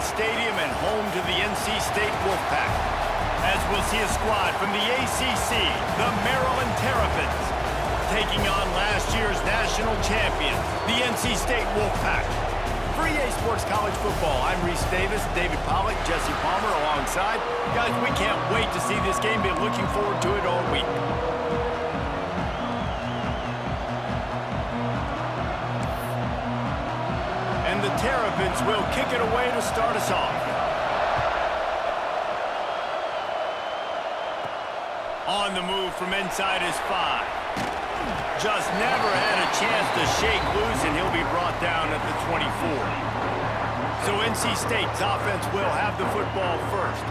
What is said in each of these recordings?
Stadium and home to the NC State Wolfpack. As we'll see a squad from the ACC, the Maryland Terrapins, taking on last year's national champions, the NC State Wolfpack. For EA Sports College Football, I'm Reese Davis, David Pollack, Jesse Palmer alongside. Guys, we can't wait to see this game. Been looking forward to it all week. And the Terrapins will kick it away to start us off. On the move from inside his 5. Just never had a chance to shake loose, and he'll be brought down at the 24. So NC State's offense will have the football first.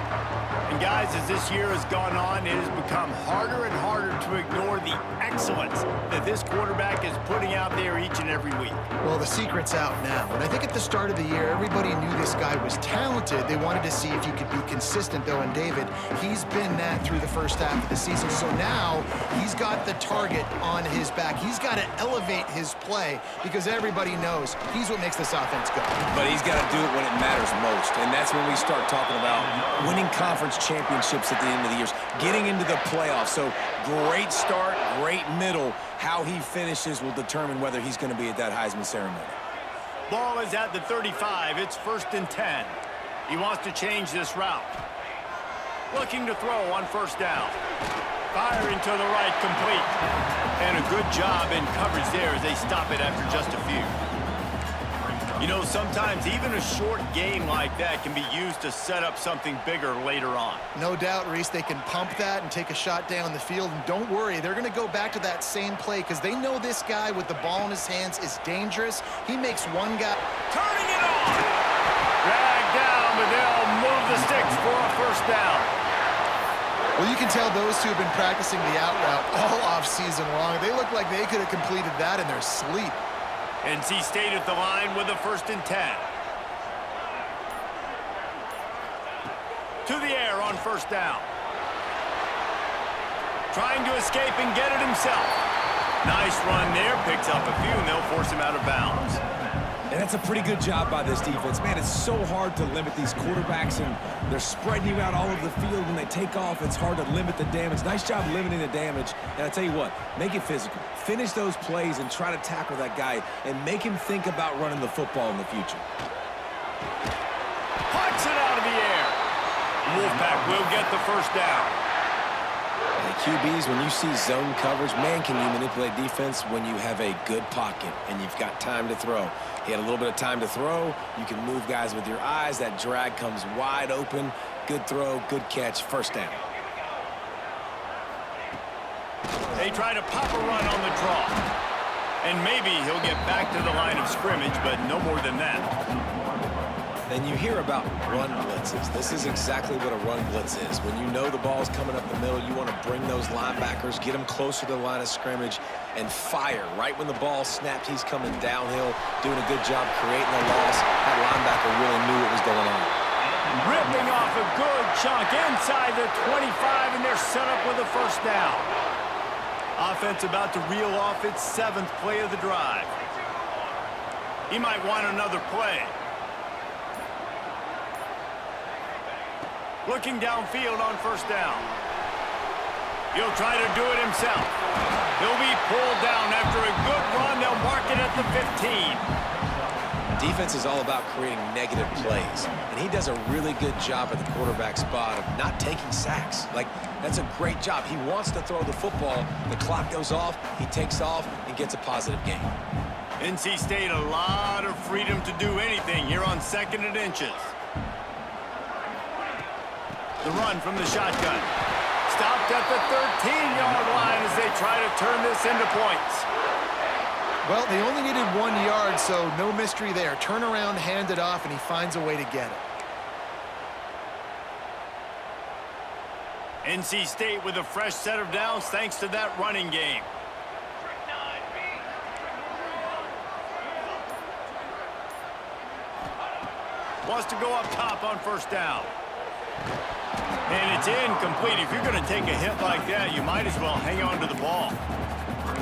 And guys, as this year has gone on, it has become harder and harder to ignore the excellence that this quarterback is putting out there each and every week. Well, the secret's out now. And I think at the start of the year, everybody knew this guy was talented. They wanted to see if he could be consistent, though. And David, he's been that through the first half of the season. So now he's got the target on his back. He's got to elevate his play because everybody knows he's what makes this offense go. But he's got to do it when it matters most. And that's when we start talking about winning conference championships at the end of the years, getting into the playoffs. So great start, great middle. How he finishes will determine whether he's going to be at that Heisman ceremony. Ball is at the 35. It's 1st and 10. He wants to change this route. Looking to throw on 1st down. Firing to the right, complete. And a good job in coverage there as they stop it after just a few. You know, sometimes even a short game like that can be used to set up something bigger later on. No doubt, Reese, they can pump that and take a shot down the field. And don't worry, they're going to go back to that same play because they know this guy with the ball in his hands is dangerous. He makes one guy. Turning it on! Dragged down, but they'll move the sticks for a 1st down. Well, you can tell those two have been practicing the out route all off-season long. They look like they could have completed that in their sleep. NC State at the line with a 1st and 10. To the air on 1st down. Trying to escape and get it himself. Nice run there, picks up a few, and they'll force him out of bounds. And that's a pretty good job by this defense. Man, it's so hard to limit these quarterbacks, and they're spreading you out all over the field. When they take off, it's hard to limit the damage. Nice job limiting the damage. And I tell you what, make it physical. Finish those plays and try to tackle that guy and make him think about running the football in the future. Puts it out of the air. Wolfpack will get the 1st down. And QBs, when you see zone coverage, man, can you manipulate defense when you have a good pocket and you've got time to throw. He had a little bit of time to throw. You can move guys with your eyes. That drag comes wide open. Good throw, good catch, 1st down. They try to pop a run on the draw. And maybe he'll get back to the line of scrimmage, but no more than that. Then you hear about run blitzes. This is exactly what a run blitz is. When you know the ball's coming up the middle, you want to bring those linebackers, get them closer to the line of scrimmage, and fire. Right when the ball snaps, he's coming downhill, doing a good job creating a loss. That linebacker really knew what was going on. Ripping off a good chunk inside the 25, and they're set up with a 1st down. Offense about to reel off its 7th play of the drive. He might want another play. Looking downfield on 1st down. He'll try to do it himself. He'll be pulled down after a good run. They'll mark it at the 15. Defense is all about creating negative plays, and he does a really good job at the quarterback spot of not taking sacks. Like, that's a great job. He wants to throw the football. The clock goes off. He takes off and gets a positive gain. NC State a lot of freedom to do anything here on 2nd and inches. The run from the shotgun. Stopped at the 13-yard line as they try to turn this into points. Well, they only needed 1 yard, so no mystery there. Turn around, hand it off, and he finds a way to get it. NC State with a fresh set of downs thanks to that running game. Wants to go up top on 1st down. And it's incomplete. If you're going to take a hit like that, you might as well hang on to the ball.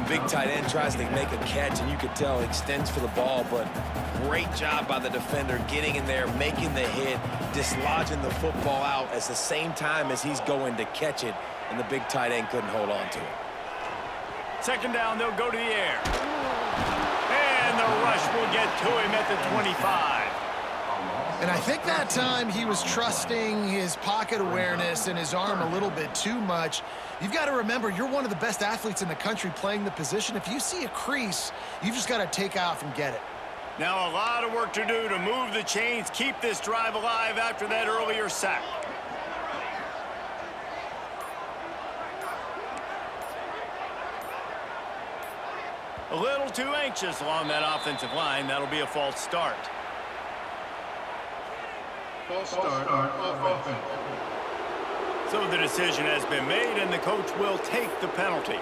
Big tight end tries to make a catch, and you could tell he extends for the ball, but great job by the defender getting in there, making the hit, dislodging the football out at the same time as he's going to catch it, and the big tight end couldn't hold on to it. Second down, they'll go to the air. And the rush will get to him at the 25. And I think that time he was trusting his pocket awareness and his arm a little bit too much. You've got to remember, you're one of the best athletes in the country playing the position. If you see a crease, you've just got to take off and get it. Now a lot of work to do to move the chains, keep this drive alive after that earlier sack. A little too anxious along that offensive line. That'll be a false start. False start offense. So the decision has been made, and the coach will take the penalty.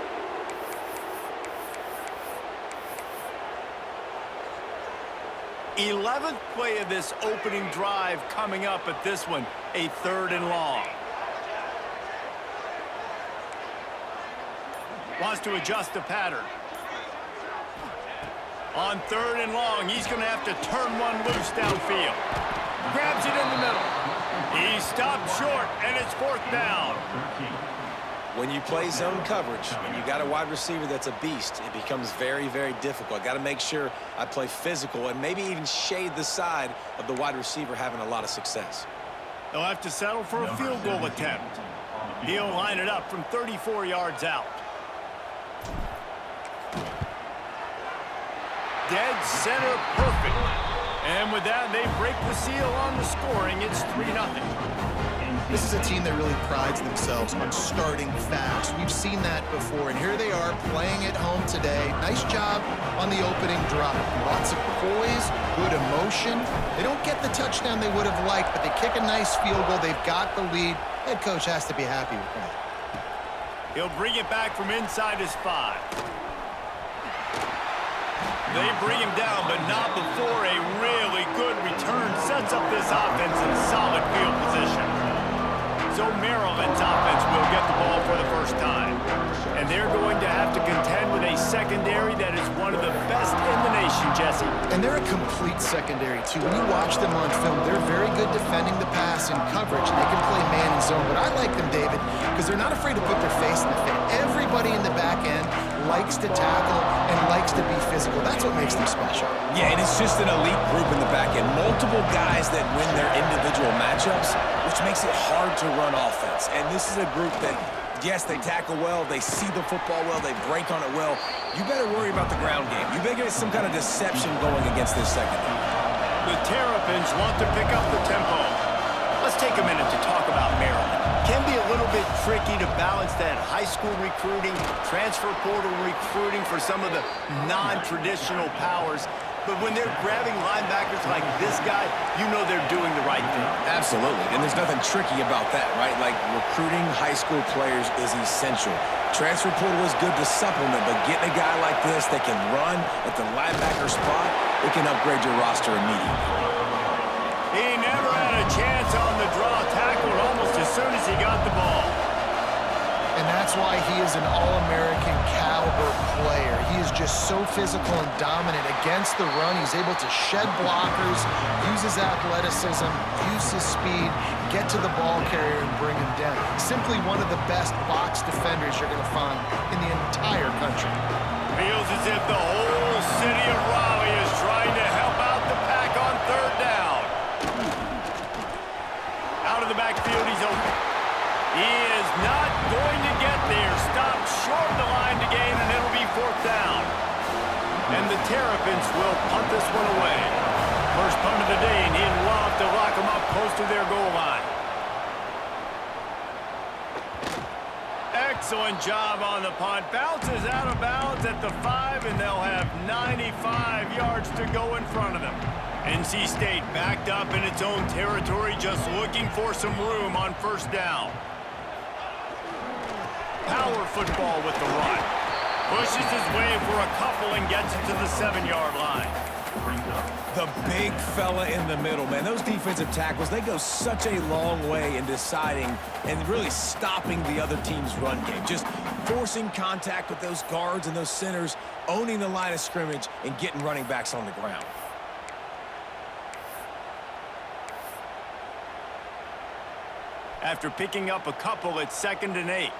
Eleventh play of this opening drive coming up at this one, a 3rd and long. Wants to adjust the pattern. On 3rd and long, he's going to have to turn one loose downfield. Grabs it in the middle. He stopped short, and it's 4th down. When you play zone coverage, when you got a wide receiver that's a beast, it becomes very, very difficult. I got to make sure I play physical and maybe even shade the side of the wide receiver having a lot of success. He'll have to settle for a field goal attempt. He'll line it up from 34 yards out. Dead center perfect. And with that, they break the seal on the scoring. It's 3-0. This is a team that really prides themselves on starting fast. We've seen that before, and here they are playing at home today. Nice job on the opening drive. Lots of poise, good emotion. They don't get the touchdown they would have liked, but they kick a nice field goal. They've got the lead. Head coach has to be happy with that. He'll bring it back from inside his 5. They bring him down, but not before a really good return sets up this offense in solid field position. So Maryland's offense will get the ball for the first time. And they're going to have to contend with a secondary that is one of the best in the nation, Jesse. And they're a complete secondary, too. When you watch them on film, they're very good defending the pass and coverage. They can play man and zone, but I like them, David, because they're not afraid to put their face in the fan. Everybody in the back end likes to tackle and likes to be physical. That's what makes them special. Yeah, and it's just an elite group in the back end. Multiple guys that win their individual matchups, which makes it hard to run offense. And this is a group that, yes, they tackle well, they see the football well, they break on it well. You better worry about the ground game. You better get some kind of deception going against this secondary. The Terrapins want to pick up the tempo. Let's take a minute to talk about Maryland. Can be a little bit tricky to balance that high school recruiting, transfer portal recruiting for some of the non-traditional powers. But when they're grabbing linebackers like this guy, you know they're doing the right thing. Absolutely, and there's nothing tricky about that, right? Like, recruiting high school players is essential. Transfer portal is good to supplement, but getting a guy like this that can run at the linebacker spot, it can upgrade your roster immediately. He never had a chance on the draw, tackled almost as soon as he got the ball. And that's why he is an All-American caliber player. He is just so physical and dominant against the run. He's able to shed blockers, use his athleticism, use his speed, get to the ball carrier and bring him down. Simply one of the best box defenders you're going to find in the entire country. Feels as if the whole city of Raleigh is trying to help out the Pack on 3rd down. Out of the backfield, he's open. He is not going to get there. Stopped short of the line to gain, and it'll be 4th down. And the Terrapins will punt this one away. First punt of the day, and he'd love to lock them up close to their goal line. Excellent job on the punt. Bounces out of bounds at the 5, and they'll have 95 yards to go in front of them. NC State backed up in its own territory, just looking for some room on 1st down. Power football with the run. Pushes his way for a couple and gets it to the 7-yard line. The big fella in the middle, man. Those defensive tackles, they go such a long way in deciding and really stopping the other team's run game. Just forcing contact with those guards and those centers, owning the line of scrimmage, and getting running backs on the ground. after picking up a couple at 2nd and 8.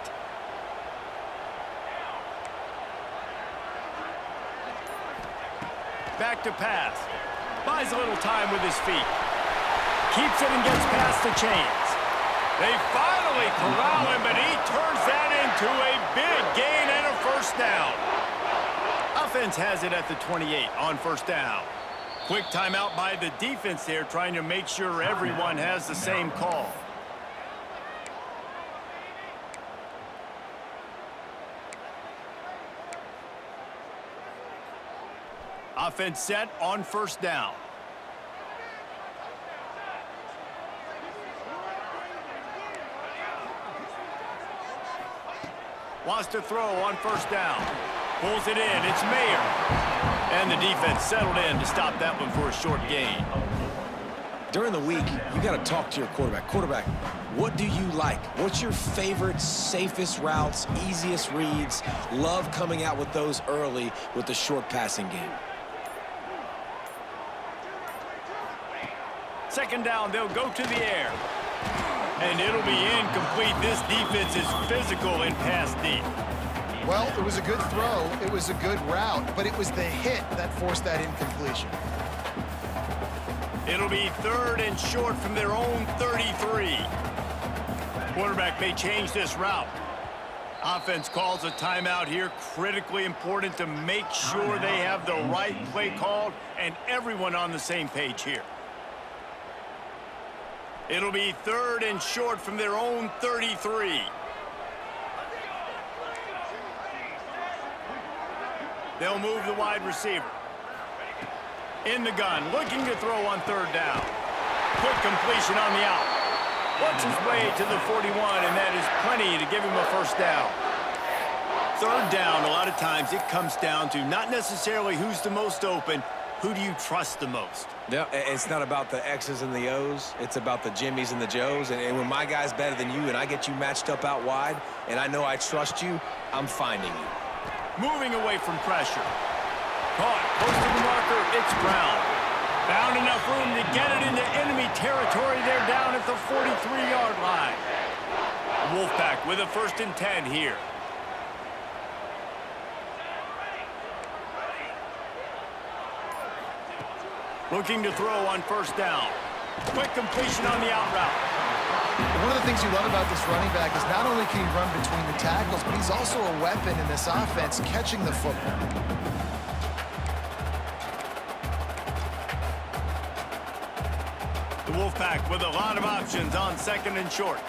Back to pass. Buys a little time with his feet. Keeps it and gets past the chains. They finally corral him, but he turns that into a big gain and a first down. Offense has it at the 28 on first down. Quick timeout by the defense there, trying to make sure everyone has the same call. Offense set on first down. Wants to throw on first down. Pulls it in. It's Mayer. And the defense settled in to stop that one for a short gain. During the week, you got to talk to your quarterback. Quarterback, what do you like? What's your favorite, safest routes, easiest reads? Love coming out with those early with the short passing game. 2nd down, they'll go to the air. And it'll be incomplete. This defense is physical in pass deep. Well, it was a good throw. It was a good route, but it was the hit that forced that incompletion. It'll be 3rd and short from their own 33. Quarterback may change this route. Offense calls a timeout here. Critically important to make sure they have the right play called and everyone on the same page here. It'll be 3rd and short from their own 33. They'll move the wide receiver. In the gun, looking to throw on 3rd down. Quick completion on the out. Works his way to the 41, and that is plenty to give him a first down. 3rd down, a lot of times it comes down to not necessarily who's the most open, who do you trust the most? Yeah, it's not about the X's and the O's. It's about the Jimmys and the Joes. And when my guy's better than you and I get you matched up out wide and I know I trust you, I'm finding you. Moving away from pressure. Caught, close to the marker, it's Brown. Found enough room to get it into enemy territory. They're down at the 43-yard line. Wolfpack with a 1st and 10 here. Looking to throw on 1st down. Quick completion on the out route. One of the things you love about this running back is not only can he run between the tackles, but he's also a weapon in this offense, catching the football. The Wolfpack with a lot of options on 2nd and short.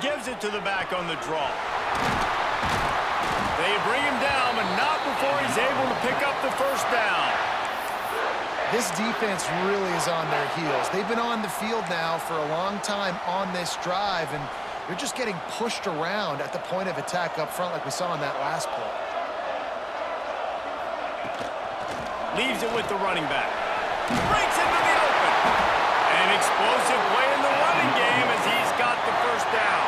Gives it to the back on the draw. They bring him down, but not before he's able to pick up the first down. This defense really is on their heels. They've been on the field now for a long time on this drive, and they're just getting pushed around at the point of attack up front like we saw in that last play. Leaves it with the running back. Breaks into the open. An explosive play in the running game as he's got the first down.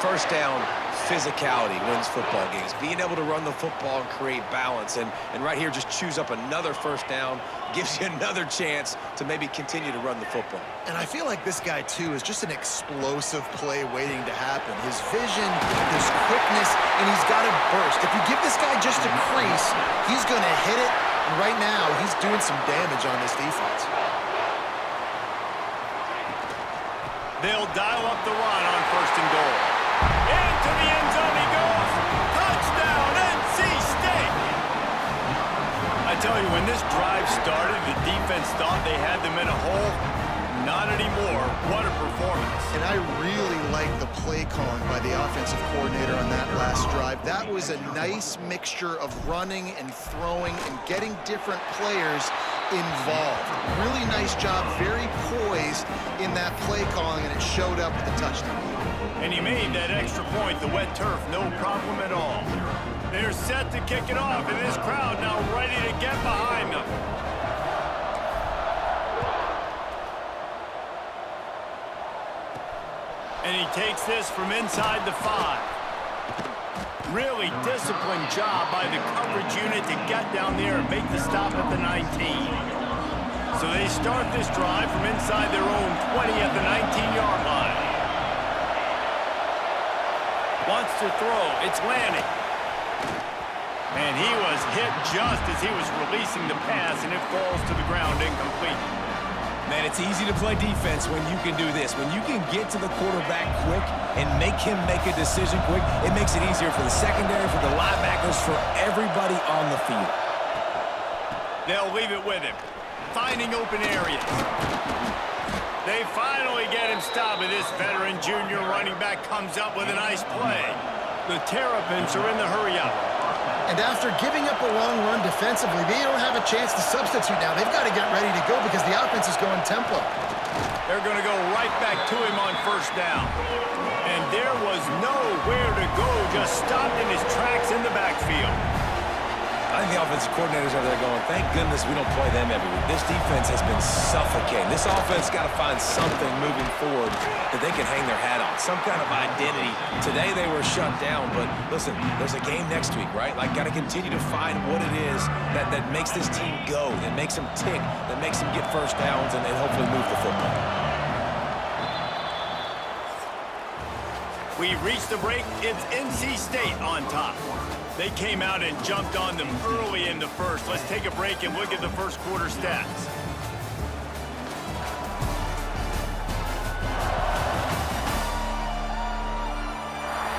First down, physicality wins football games. Being able to run the football and create balance. And right here, just choose up another first down, gives you another chance to maybe continue to run the football. And I feel like this guy, too, is just an explosive play waiting to happen. His vision, his quickness, and he's got a burst. If you give this guy just a crease, he's going to hit it. And right now, he's doing some damage on this defense. They'll dial up the run on 1st and goal. Into the end zone he goes. Touchdown, NC State. I tell you, when this drive started, the defense thought they had them in a hole. Not anymore. What a performance. And I really like the play calling by the offensive coordinator on that last drive. That was a nice mixture of running and throwing and getting different players involved. Really nice job, very poised in that play calling, and it showed up with a touchdown. And he made that extra point, the wet turf, no problem at all. They're set to kick it off, and this crowd now ready to get behind them. And he takes this from inside the 5. really disciplined job by the coverage unit to get down there and make the stop at the 19. So they start this drive from inside their own 20 at the 19-yard line. Wants to throw. It's Lanning. And he was hit just as he was releasing the pass, and it falls to the ground incomplete. Man, it's easy to play defense when you can do this. When you can get to the quarterback quick and make him make a decision quick, it makes it easier for the secondary, for the linebackers, for everybody on the field. They'll leave it with him, finding open areas. They finally get him stopped, and this veteran junior running back comes up with a nice play. The Terrapins are in the hurry-up. And after giving up a long run defensively, they don't have a chance to substitute now. They've got to get ready to go because the offense is going tempo. They're going to go right back to him on first down. And there was nowhere to go, just stopped in his tracks in the backfield. I think the offensive coordinators are there going, thank goodness we don't play them every week. This defense has been suffocating. This offense got to find something moving forward that they can hang their hat on, some kind of identity. Today they were shut down, but listen, there's a game next week, right? Like, got to continue to find what it is that makes this team go, that makes them tick, that makes them get first downs, and hopefully move the football. We reached the break. It's NC State on top. They came out and jumped on them early in the first. Let's take a break and look at the first quarter stats.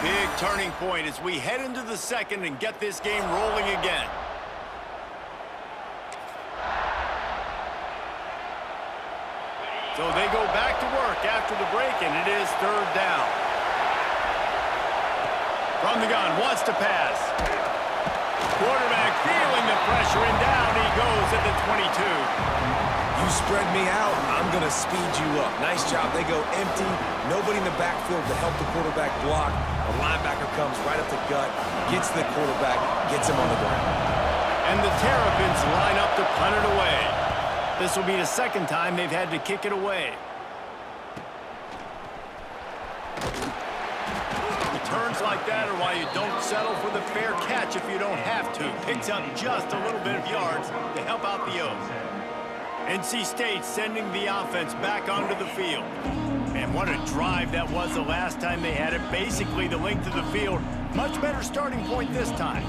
Big turning point as we head into the second and get this game rolling again. So they go back to work after the break, and it is third down. From the gun, wants to pass. Quarterback feeling the pressure, and down he goes at the 22. You spread me out, I'm going to speed you up. Nice job. They go empty. Nobody in the backfield to help the quarterback block. A linebacker comes right up the gut, gets the quarterback, gets him on the ground. And the Terrapins line up to punt it away. This will be the second time they've had to kick it away. Turns like that are why you don't settle for the fair catch if you don't have to. Picks up just a little bit of yards to help out the O's. NC State sending the offense back onto the field. And what a drive that was the last time they had it. Basically the length of the field. Much better starting point this time.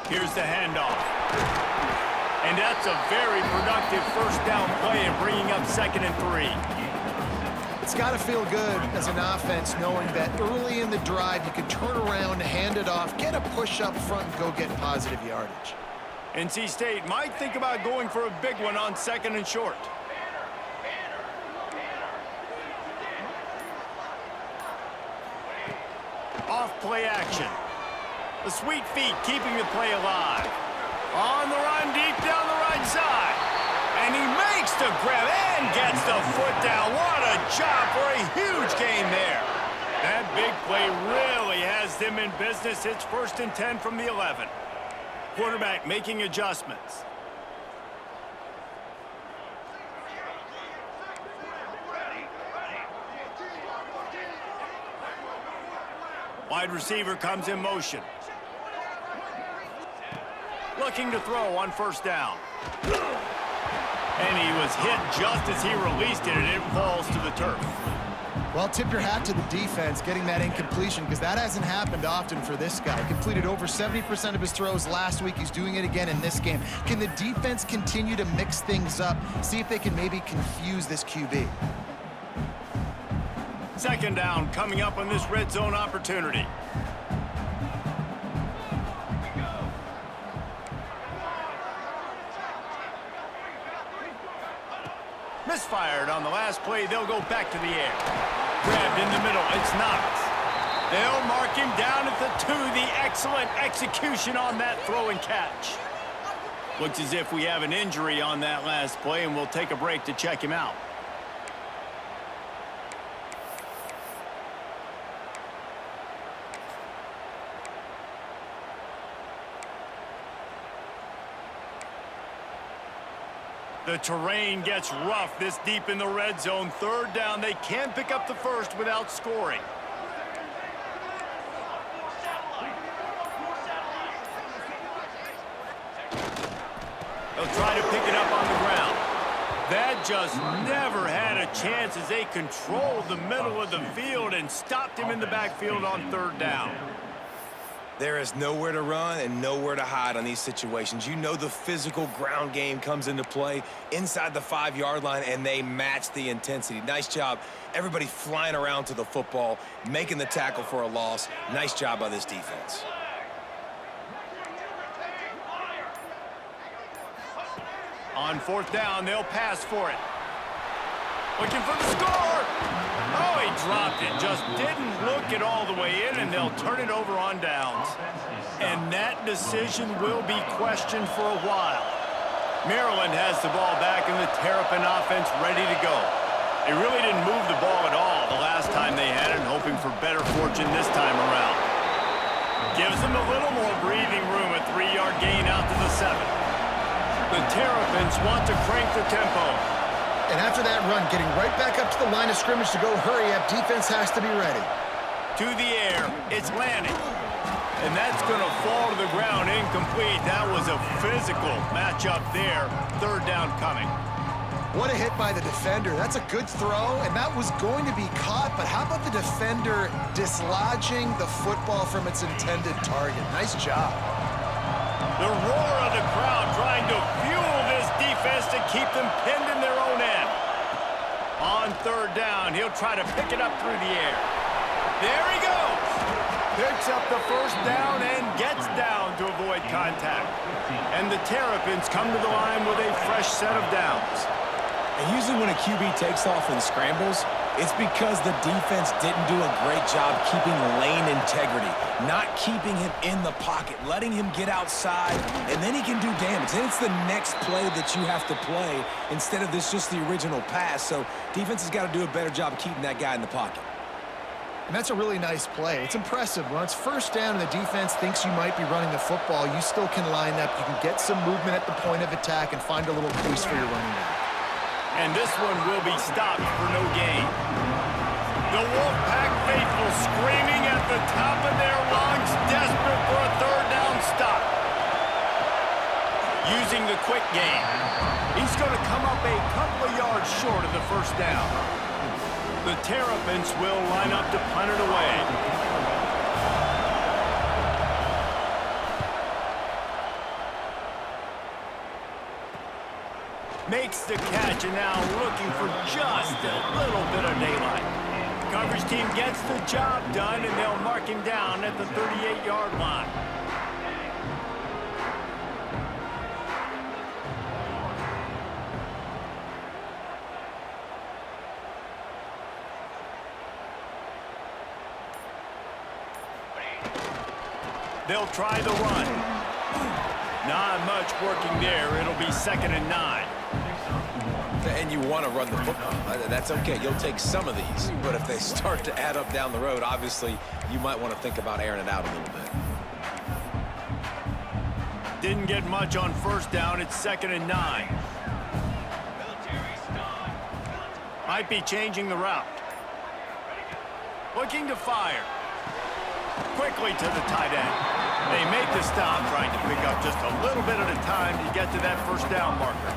Here's the handoff. And that's a very productive first down play and bringing up 2nd and 3. It's got to feel good as an offense knowing that early in the drive you can turn around, hand it off, get a push up front, and go get positive yardage. NC State might think about going for a big one on 2nd and short. Off play action. The sweet feet keeping the play alive. On the run, deep down the right side. And he makes the grab and gets the foot down. What a job for a huge gain there. That big play really has them in business. It's 1st and 10 from the 11. Quarterback making adjustments. Wide receiver comes in motion. Looking to throw on first down. And he was hit just as he released it, and it falls to the turf. Well, tip your hat to the defense getting that incompletion because that hasn't happened often for this guy. Completed over 70% of his throws last week. He's doing it again in this game. Can the defense continue to mix things up? See if they can maybe confuse this QB. 2nd down coming up on this red zone opportunity. Misfired on the last play. They'll go back to the air. Grabbed in the middle. It's Knox. They'll mark him down at the 2. The excellent execution on that throw and catch. Looks as if we have an injury on that last play, and we'll take a break to check him out. The terrain gets rough this deep in the red zone. Third down, they can pick up the first without scoring. They'll try to pick it up on the ground. That just never had a chance as they controlled the middle of the field and stopped him in the backfield on third down. There is nowhere to run and nowhere to hide on these situations. You know the physical ground game comes into play inside the 5-yard line, and they match the intensity. Nice job. Everybody flying around to the football, making the tackle for a loss. Nice job by this defense. On fourth down, they'll pass for it. Looking for the score. Oh, he dropped it. Just didn't look it all the way in, and they'll turn it over on downs. And that decision will be questioned for a while. Maryland has the ball back, and the Terrapin offense ready to go. They really didn't move the ball at all the last time they had it, hoping for better fortune this time around. Gives them a little more breathing room, a 3-yard gain out to the 7. The Terrapins want to crank the tempo. And after that run, getting right back up to the line of scrimmage to go hurry up, defense has to be ready. To the air, it's landing. And that's going to fall to the ground incomplete. That was a physical matchup there. Third down coming. What a hit by the defender. That's a good throw, and that was going to be caught, but how about the defender dislodging the football from its intended target? Nice job. The roar of the crowd trying to fuel this defense to keep them pinned in their own end. On third down, he'll try to pick it up through the air. There he goes. Picks up the first down and gets down to avoid contact. And the Terrapins come to the line with a fresh set of downs. And usually when a QB takes off and scrambles, it's because the defense didn't do a great job keeping lane integrity, not keeping him in the pocket, letting him get outside, and then he can do damage. And it's the next play that you have to play instead of this just the original pass. So defense has got to do a better job keeping that guy in the pocket. And that's a really nice play. It's impressive. When it's first down and the defense thinks you might be running the football, you still can line up. You can get some movement at the point of attack and find a little boost for your running back. And this one will be stopped for no gain. The Wolfpack faithful screaming at the top of their lungs, desperate for a third down stop. Using the quick game. He's going to come up a couple of yards short of the first down. The Terrapins will line up to punt it away. Makes the catch, and now looking for just a little bit of daylight. Coverage team gets the job done, and they'll mark him down at the 38-yard line. They'll try the run. Not much working there. It'll be 2nd and 9. And you want to run the football. That's okay. You'll take some of these. But if they start to add up down the road, obviously, you might want to think about airing it out a little bit. Didn't get much on first down. It's 2nd and 9. Might be changing the route. Looking to fire. Quickly to the tight end. They make the stop, trying to pick up just a little bit at a time to get to that first down marker.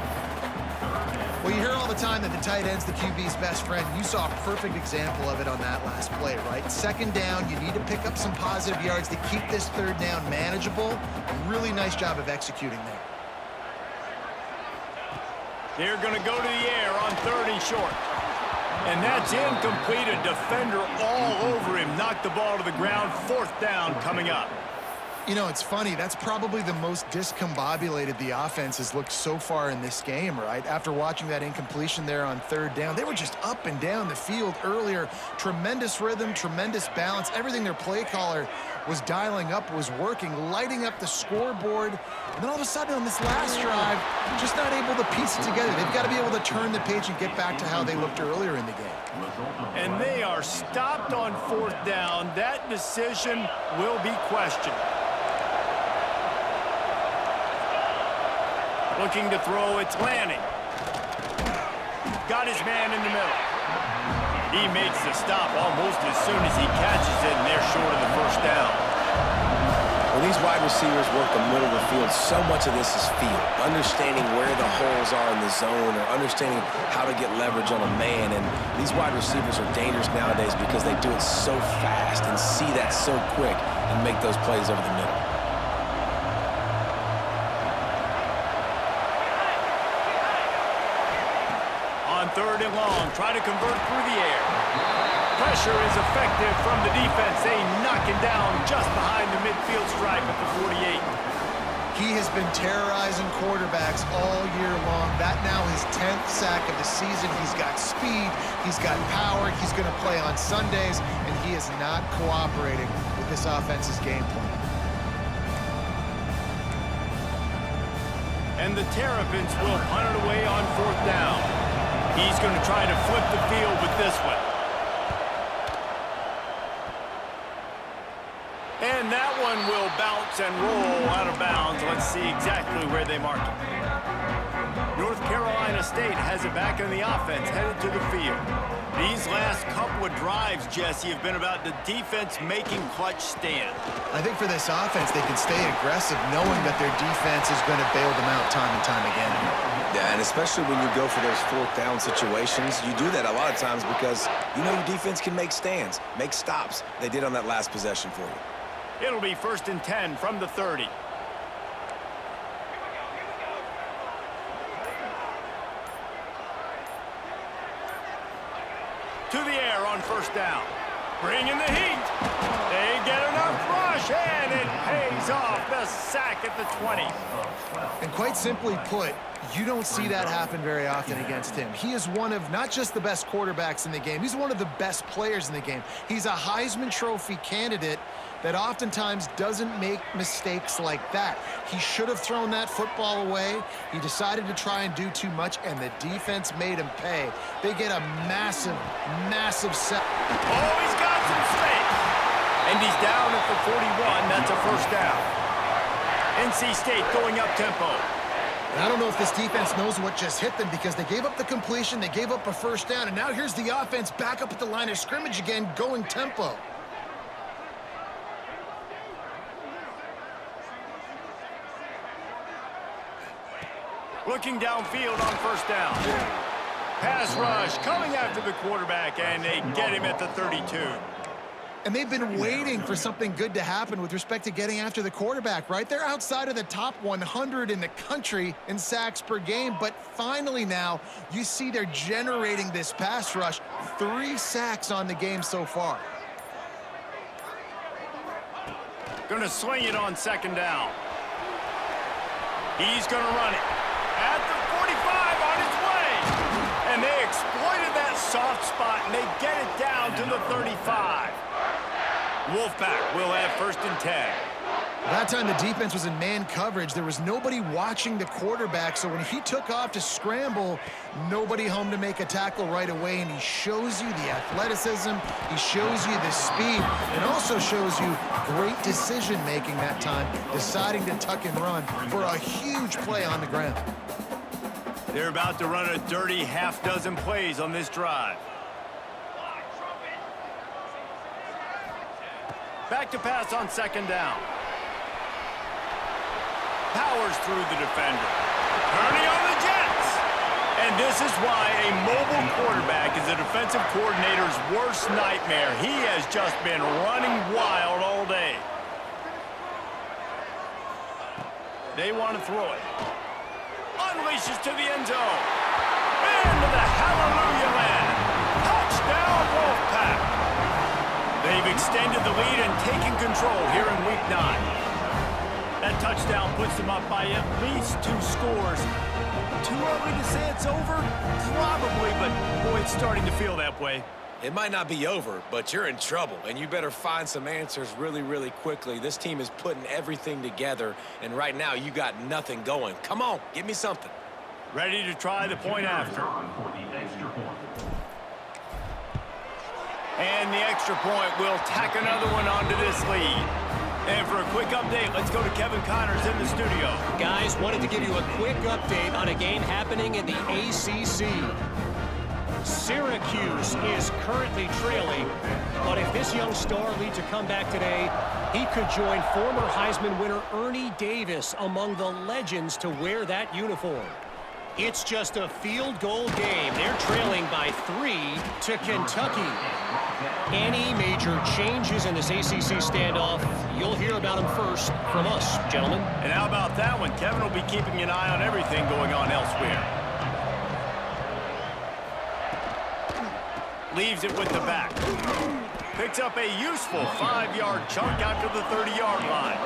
Well, you hear all the time that the tight end's the QB's best friend. You saw a perfect example of it on that last play, right? 2nd down, you need to pick up some positive yards to keep this third down manageable. Really nice job of executing there. They're going to go to the air on 3rd and short. And that's incomplete. A defender all over him. Knocked the ball to the ground. 4th down coming up. You know, it's funny. That's probably the most discombobulated the offense has looked so far in this game, right? After watching that incompletion there on 3rd down, they were just up and down the field earlier. Tremendous rhythm, tremendous balance. Everything their play caller was dialing up was working, lighting up the scoreboard. And then all of a sudden on this last drive, just not able to piece it together. They've got to be able to turn the page and get back to how they looked earlier in the game. And they are stopped on 4th down. That decision will be questioned. Looking to throw, it's landing. got his man in the middle. He makes the stop almost as soon as he catches it, and they're short of the first down. When these wide receivers work the middle of the field, so much of this is feel. Understanding where the holes are in the zone or understanding how to get leverage on a man. And these wide receivers are dangerous nowadays because they do it so fast and see that so quick and make those plays over the middle. On 3rd and long, try to convert through the air. Pressure is effective from the defense. They knock him down just behind the midfield stripe at the 48. He has been terrorizing quarterbacks all year long. That now his 10th sack of the season. He's got speed, he's got power, he's going to play on Sundays, and he is not cooperating with this offense's game plan. And the Terrapins will punt it away on 4th down. He's going to try to flip the field with this one. And that one will bounce and roll out of bounds. Let's see exactly where they mark it. North Carolina State has it back in the offense, headed to the field. These last couple of drives, Jesse, have been about the defense making clutch stand. I think for this offense, they can stay aggressive knowing that their defense is going to bail them out time and time again. Yeah, and especially when you go for those 4th down situations, you do that a lot of times because you know your defense can make stands, make stops. They did on that last possession for you. It'll be 1st and 10 from the 30. To the air on 1st down. Bring in the heat. They get enough rush, and it pays off. The sack at the 20. And quite simply put, you don't see that happen very often against him. He is one of not just the best quarterbacks in the game, he's one of the best players in the game. He's a Heisman Trophy candidate that oftentimes doesn't make mistakes like that. He should have thrown that football away. He decided to try and do too much, and the defense made him pay. They get a massive, massive set. Oh, he's got some space. And he's down at the 41. That's a 1st down. NC State going up tempo. And I don't know if this defense knows what just hit them because they gave up the completion, they gave up a 1st down, and now here's the offense back up at the line of scrimmage again, going tempo. Looking downfield on 1st down. Pass rush coming after the quarterback, and they get him at the 32. And they've been waiting for something good to happen with respect to getting after the quarterback, right? They're outside of the top 100 in the country in sacks per game, but finally now you see they're generating this pass rush. 3 sacks on the game so far. Gonna swing it on 2nd down. He's gonna run it at the 45 on his way. And they exploited that soft spot, and they get it down to the 35. Wolfpack will have 1st and 10. That time the defense was in man coverage. There was nobody watching the quarterback, so when he took off to scramble, nobody home to make a tackle right away, and he shows you the athleticism, he shows you the speed, and also shows you great decision-making that time, deciding to tuck and run for a huge play on the ground. They're about to run a dirty half-dozen plays on this drive. Back to pass on 2nd down. Powers through the defender. Turning on the Jets. And this is why a mobile quarterback is a defensive coordinator's worst nightmare. He has just been running wild all day. They want to throw it. Unleashes to the end zone. Into the hallelujah land. Touchdown, Wolfpack. They've extended the lead and taken control here in Week 9. That touchdown puts them up by at least 2 scores. Too early to say it's over? Probably, but boy, it's starting to feel that way. It might not be over, but you're in trouble, and you better find some answers really, really quickly. This team is putting everything together, and right now you got nothing going. Come on, give me something. Ready to try the point after. And the extra point will tack another one onto this lead. And for a quick update, let's go to Kevin Connors in the studio. Guys, wanted to give you a quick update on a game happening in the ACC. Syracuse is currently trailing, but if this young star leads a comeback today, he could join former Heisman winner Ernie Davis among the legends to wear that uniform. It's just a field goal game. They're trailing by 3 to Kentucky. Any major changes in this ACC standoff, you'll hear about them first from us, gentlemen. And how about that one? Kevin will be keeping an eye on everything going on elsewhere. Leaves it with the back. Picks up a useful 5-yard chunk after the 30-yard line.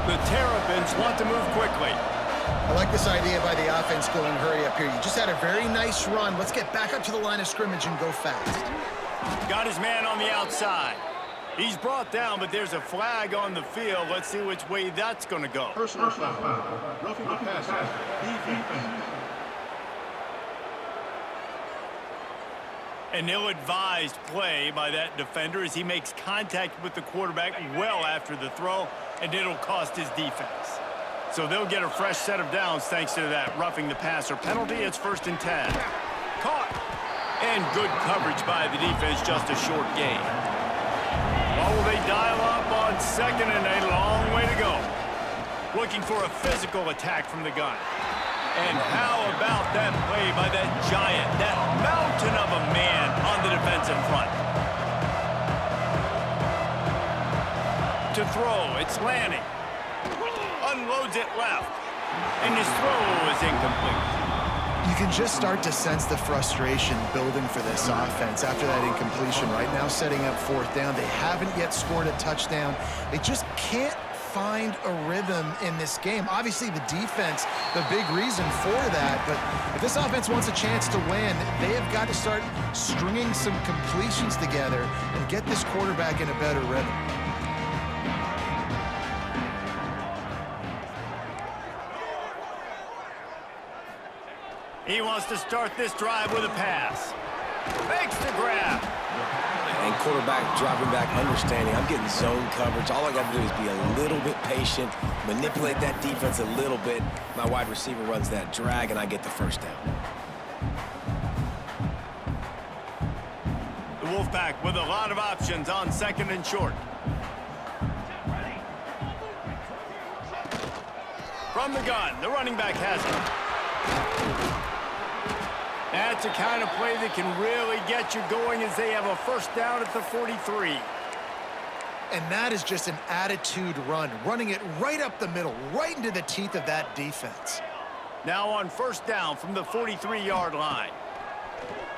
The Terrapins want to move quickly. I like this idea by the offense going hurry up here. You just had a very nice run. Let's get back up to the line of scrimmage and go fast. Got his man on the outside. He's brought down, but there's a flag on the field. Let's see which way that's going to go. Personal foul. Roughing the passer. Defense. An ill-advised play by that defender as he makes contact with the quarterback well after the throw, and it'll cost his defense. So they'll get a fresh set of downs thanks to that roughing the passer penalty. It's 1st and 10. Caught. And good coverage by the defense, just a short gain. Well, will they dial up on 2nd and a long way to go? Looking for a physical attack from the gun. And how about that play by that giant, that mountain of a man on the defensive front? To throw, it's Lanning. Unloads it left. And his throw is incomplete. You can just start to sense the frustration building for this offense after that incompletion. Right now, setting up 4th down. They haven't yet scored a touchdown. They just can't find a rhythm in this game. Obviously, the defense, the big reason for that. But if this offense wants a chance to win, they have got to start stringing some completions together and get this quarterback in a better rhythm. He wants to start this drive with a pass. Makes the grab. And quarterback dropping back, understanding I'm getting zone coverage. All I got to do is be a little bit patient, manipulate that defense a little bit. My wide receiver runs that drag, and I get the 1st down. The Wolfpack with a lot of options on 2nd and short. From the gun, the running back has it. That's a kind of play that can really get you going as they have a 1st down at the 43. And that is just an attitude run, running it right up the middle, right into the teeth of that defense. Now on 1st down from the 43-yard line.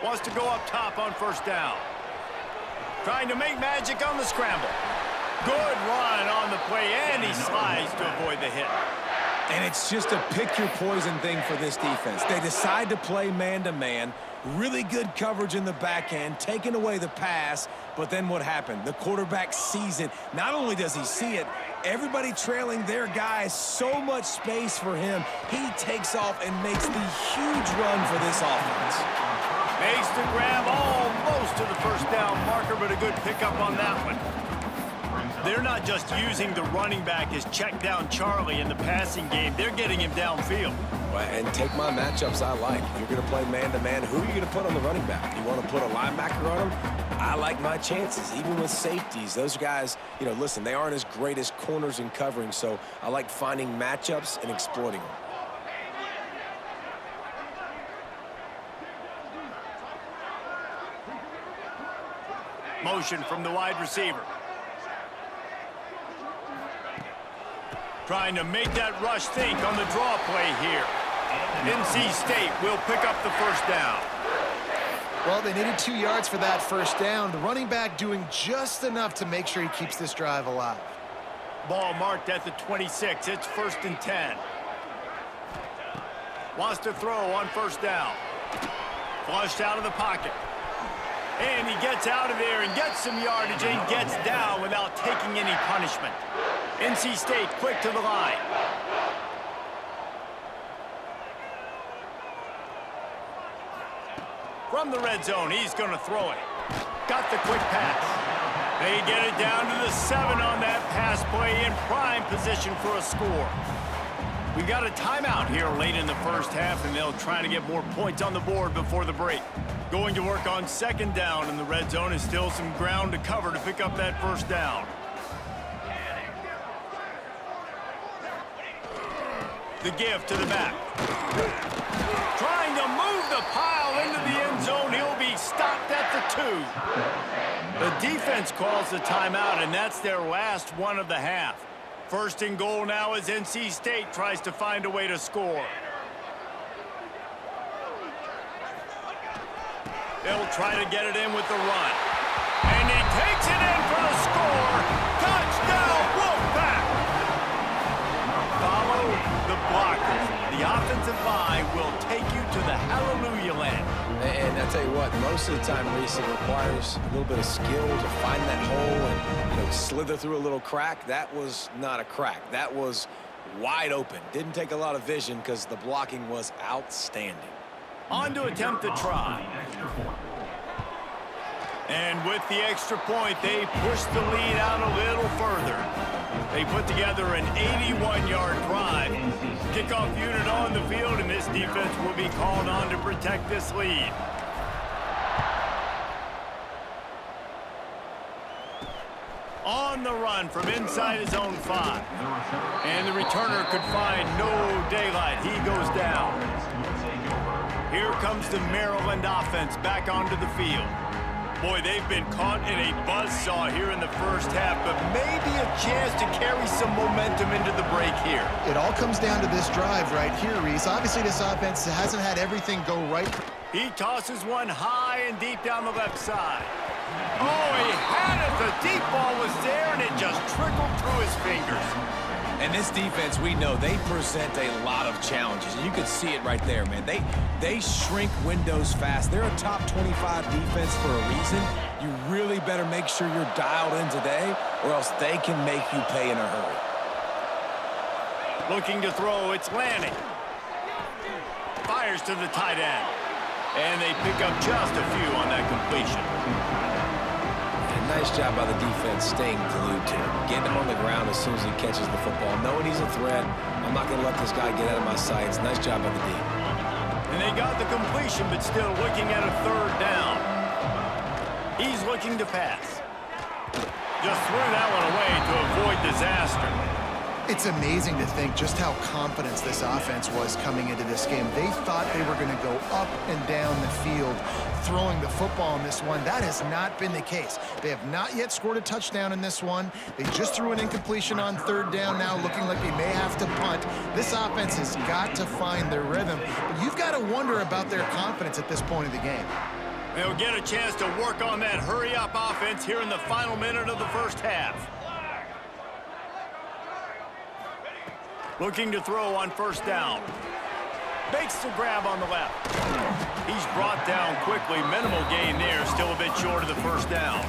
Wants to go up top on 1st down. Trying to make magic on the scramble. Good run on the play, and he slides to avoid the hit. And it's just a pick-your-poison thing for this defense. They decide to play man-to-man, really good coverage in the back end, taking away the pass, but then what happened? The quarterback sees it. Not only does he see it, everybody trailing their guy, so much space for him. He takes off and makes the huge run for this offense. Makes the grab almost to the 1st down marker, but a good pickup on that one. They're not just using the running back as check down Charlie in the passing game. They're getting him downfield. And take my matchups I like. If you're going to play man-to-man, who are you going to put on the running back? You want to put a linebacker on him? I like my chances, even with safeties. Those guys, you know, listen, they aren't as great as corners in covering, so I like finding matchups and exploiting them. Motion from the wide receiver. Trying to make that rush think on the draw play here. NC State will pick up the 1st down. Well, they needed 2 yards for that 1st down. The running back doing just enough to make sure he keeps this drive alive. Ball marked at the 26. It's 1st and 10. Wants to throw on 1st down. Flushed out of the pocket. And he gets out of there and gets some yardage and gets down without taking any punishment. NC State quick to the line. From the red zone, he's going to throw it. Got the quick pass. They get it down to the 7 on that pass play in prime position for a score. We got a timeout here late in the first half, and they'll try to get more points on the board before the break. Going to work on second down, and the red zone is still some ground to cover to pick up that first down. The give to the back. Trying to move the pile into the end zone. He'll be stopped at the 2. The defense calls the timeout, and that's their last one of the half. First and goal now as NC State tries to find a way to score. They'll try to get it in with the run. And he takes it in for the score. Touchdown, Wolfpack! Follow the blockers. The offensive line will take you to the hallelujah land. And I tell you what, most of the time, Reese, it requires a little bit of skill to find that hole and slither through a little crack. That was not a crack. That was wide open. Didn't take a lot of vision because the blocking was outstanding. On to attempt the try. And with the extra point, they push the lead out a little further. They put together an 81-yard drive. Kickoff unit on the field, and this defense will be called on to protect this lead. On the run from inside his own 5. And the returner could find no daylight. He goes down. Here comes the Maryland offense back onto the field. Boy, they've been caught in a buzzsaw here in the first half, but maybe a chance to carry some momentum into the break here. It all comes down to this drive right here, Reese. Obviously, this offense hasn't had everything go right. He tosses one high and deep down the left side. Oh, he had it. The deep ball was there, and it just trickled through his fingers. And this defense, we know, they present a lot of challenges. And you can see it right there, man. They shrink windows fast. They're a top 25 defense for a reason. You really better make sure you're dialed in today, or else they can make you pay in a hurry. Looking to throw, it's Lanning. Fires to the tight end. And they pick up just a few on that completion. Nice job by the defense staying glued to him, getting him on the ground as soon as he catches the football, knowing he's a threat. I'm not going to let this guy get out of my sights. Nice job by the D. And they got the completion, but still looking at a third down. He's looking to pass. Just threw that one away to avoid disaster. It's amazing to think just how confident this offense was coming into this game. They thought they were going to go up and down the field throwing the football in this one. That has not been the case. They have not yet scored a touchdown in this one. They just threw an incompletion on third down now, looking like they may have to punt. This offense has got to find their rhythm. But you've got to wonder about their confidence at this point of the game. They'll get a chance to work on that hurry-up offense here in the final minute of the first half. Looking to throw on first down. Makes the grab on the left. He's brought down quickly. Minimal gain there. Still a bit short of the first down.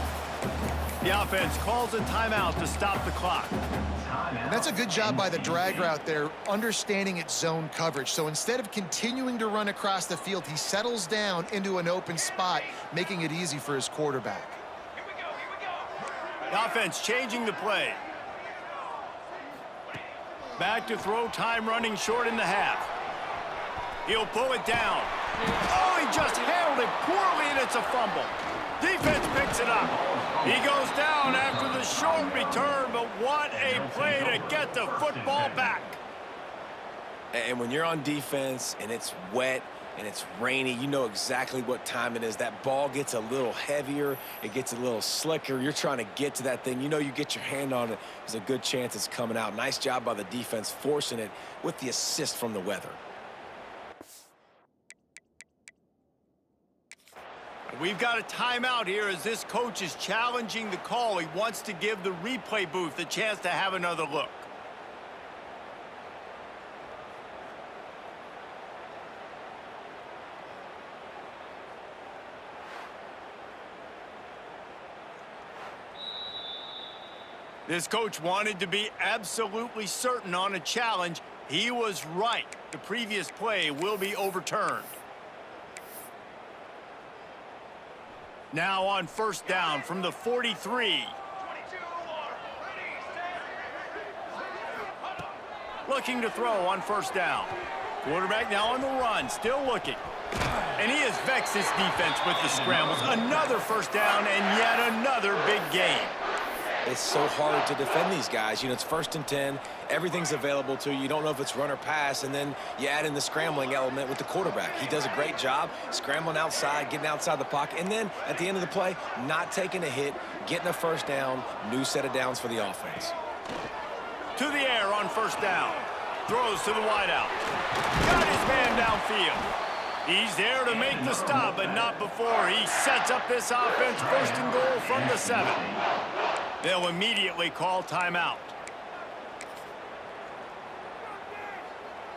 The offense calls a timeout to stop the clock. And that's a good job by the drag route there, understanding its zone coverage. So instead of continuing to run across the field, he settles down into an open spot, making it easy for his quarterback. The offense changing the play. Back to throw, time running short in the half. He'll pull it down. Oh, he just handled it poorly, and it's a fumble. Defense picks it up. He goes down after the short return, but what a play to get the football back. And when you're on defense and it's wet and it's rainy, you know exactly what time it is. That ball gets a little heavier. It gets a little slicker. You're trying to get to that thing. You know you get your hand on it. There's a good chance it's coming out. Nice job by the defense forcing it with the assist from the weather. We've got a timeout here as this coach is challenging the call. He wants to give the replay booth a chance to have another look. This coach wanted to be absolutely certain on a challenge. He was right. The previous play will be overturned. Now on first down from the 43. Looking to throw on first down. Quarterback now on the run, still looking. And he has vexed his defense with the scrambles. Another first down and yet another big gain. It's so hard to defend these guys. You know, it's 1st and 10. Everything's available to you. You don't know if it's run or pass, and then you add in the scrambling element with the quarterback. He does a great job scrambling outside, getting outside the pocket, and then at the end of the play, not taking a hit, getting a first down, new set of downs for the offense. To the air on first down. Throws to the wideout. Got his man downfield. He's there to make the stop, but not before he sets up this offense. 1st and goal from the 7. They'll immediately call timeout.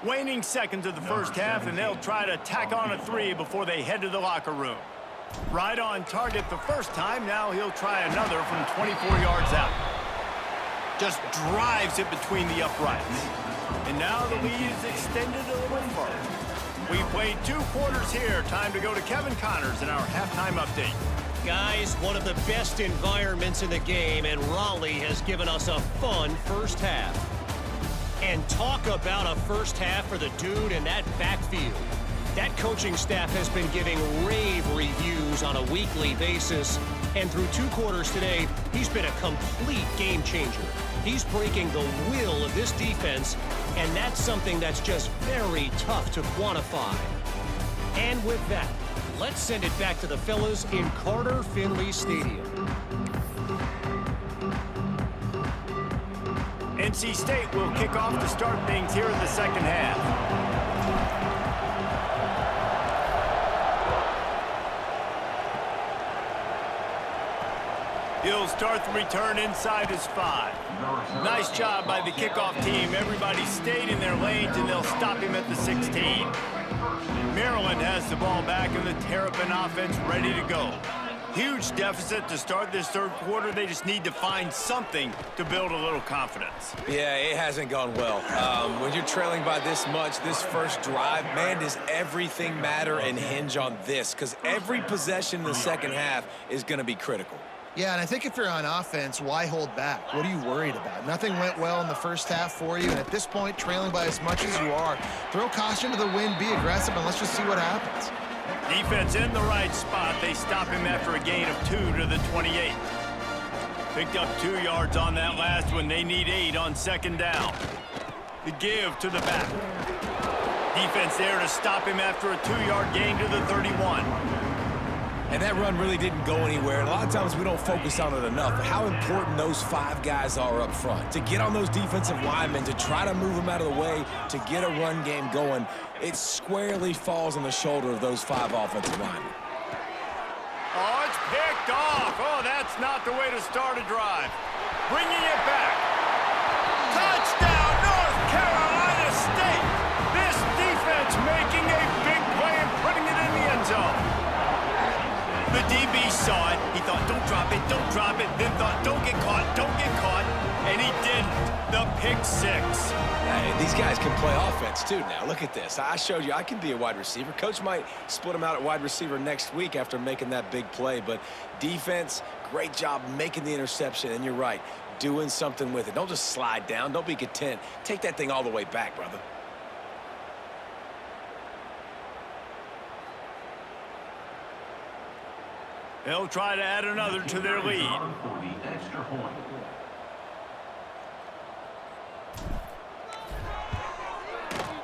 Waning seconds of the first half, and they'll try to tack on a 3 before they head to the locker room. Right on target the first time. Now he'll try another from 24 yards out. Just drives it between the uprights. And now the lead is extended a little further. We played 2 quarters here. Time to go to Kevin Connors in our halftime update. Guys, one of the best environments in the game, and Raleigh has given us a fun first half. And talk about a first half for the dude in that backfield. That coaching staff has been giving rave reviews on a weekly basis, and through 2 quarters today, he's been a complete game changer. He's breaking the will of this defense, and that's something that's just very tough to quantify. And with that, let's send it back to the fellas in Carter Finley Stadium. NC State will kick off to start things here in the second half. He'll start the return inside his 5. Nice job by the kickoff team. Everybody stayed in their lanes, and they'll stop him at the 16. Maryland has the ball back, and the Terrapin offense ready to go. Huge deficit to start this 3rd quarter. They just need to find something to build a little confidence. Yeah, it hasn't gone well. When you're trailing by this much, this first drive, man, does everything matter and hinge on this, because every possession in the second half is going to be critical. Yeah, and I think if you're on offense, why hold back? What are you worried about? Nothing went well in the first half for you, and at this point, trailing by as much as you are, throw caution to the wind, be aggressive, and let's just see what happens. Defense in the right spot. They stop him after a gain of 2 to the 28. Picked up 2 yards on that last one. They need 8 on 2nd down. The give to the back. Defense there to stop him after a 2-yard gain to the 31. And that run really didn't go anywhere. And a lot of times we don't focus on it enough. But how important those 5 guys are up front. To get on those defensive linemen, to try to move them out of the way, to get a run game going, it squarely falls on the shoulder of those 5 offensive linemen. Oh, it's picked off. Oh, that's not the way to start a drive. Bringing it back. Touchdown, North Carolina State. This defense making a big play and putting it in the end zone. The DB saw it. He thought, don't drop it, don't drop it. Then thought, don't get caught, and he didn't. The pick 6. Hey, these guys can play offense, too, now. Look at this. I showed you I can be a wide receiver. Coach might split him out at wide receiver next week after making that big play. But defense, great job making the interception. And you're right, doing something with it. Don't just slide down. Don't be content. Take that thing all the way back, brother. They'll try to add another to their lead.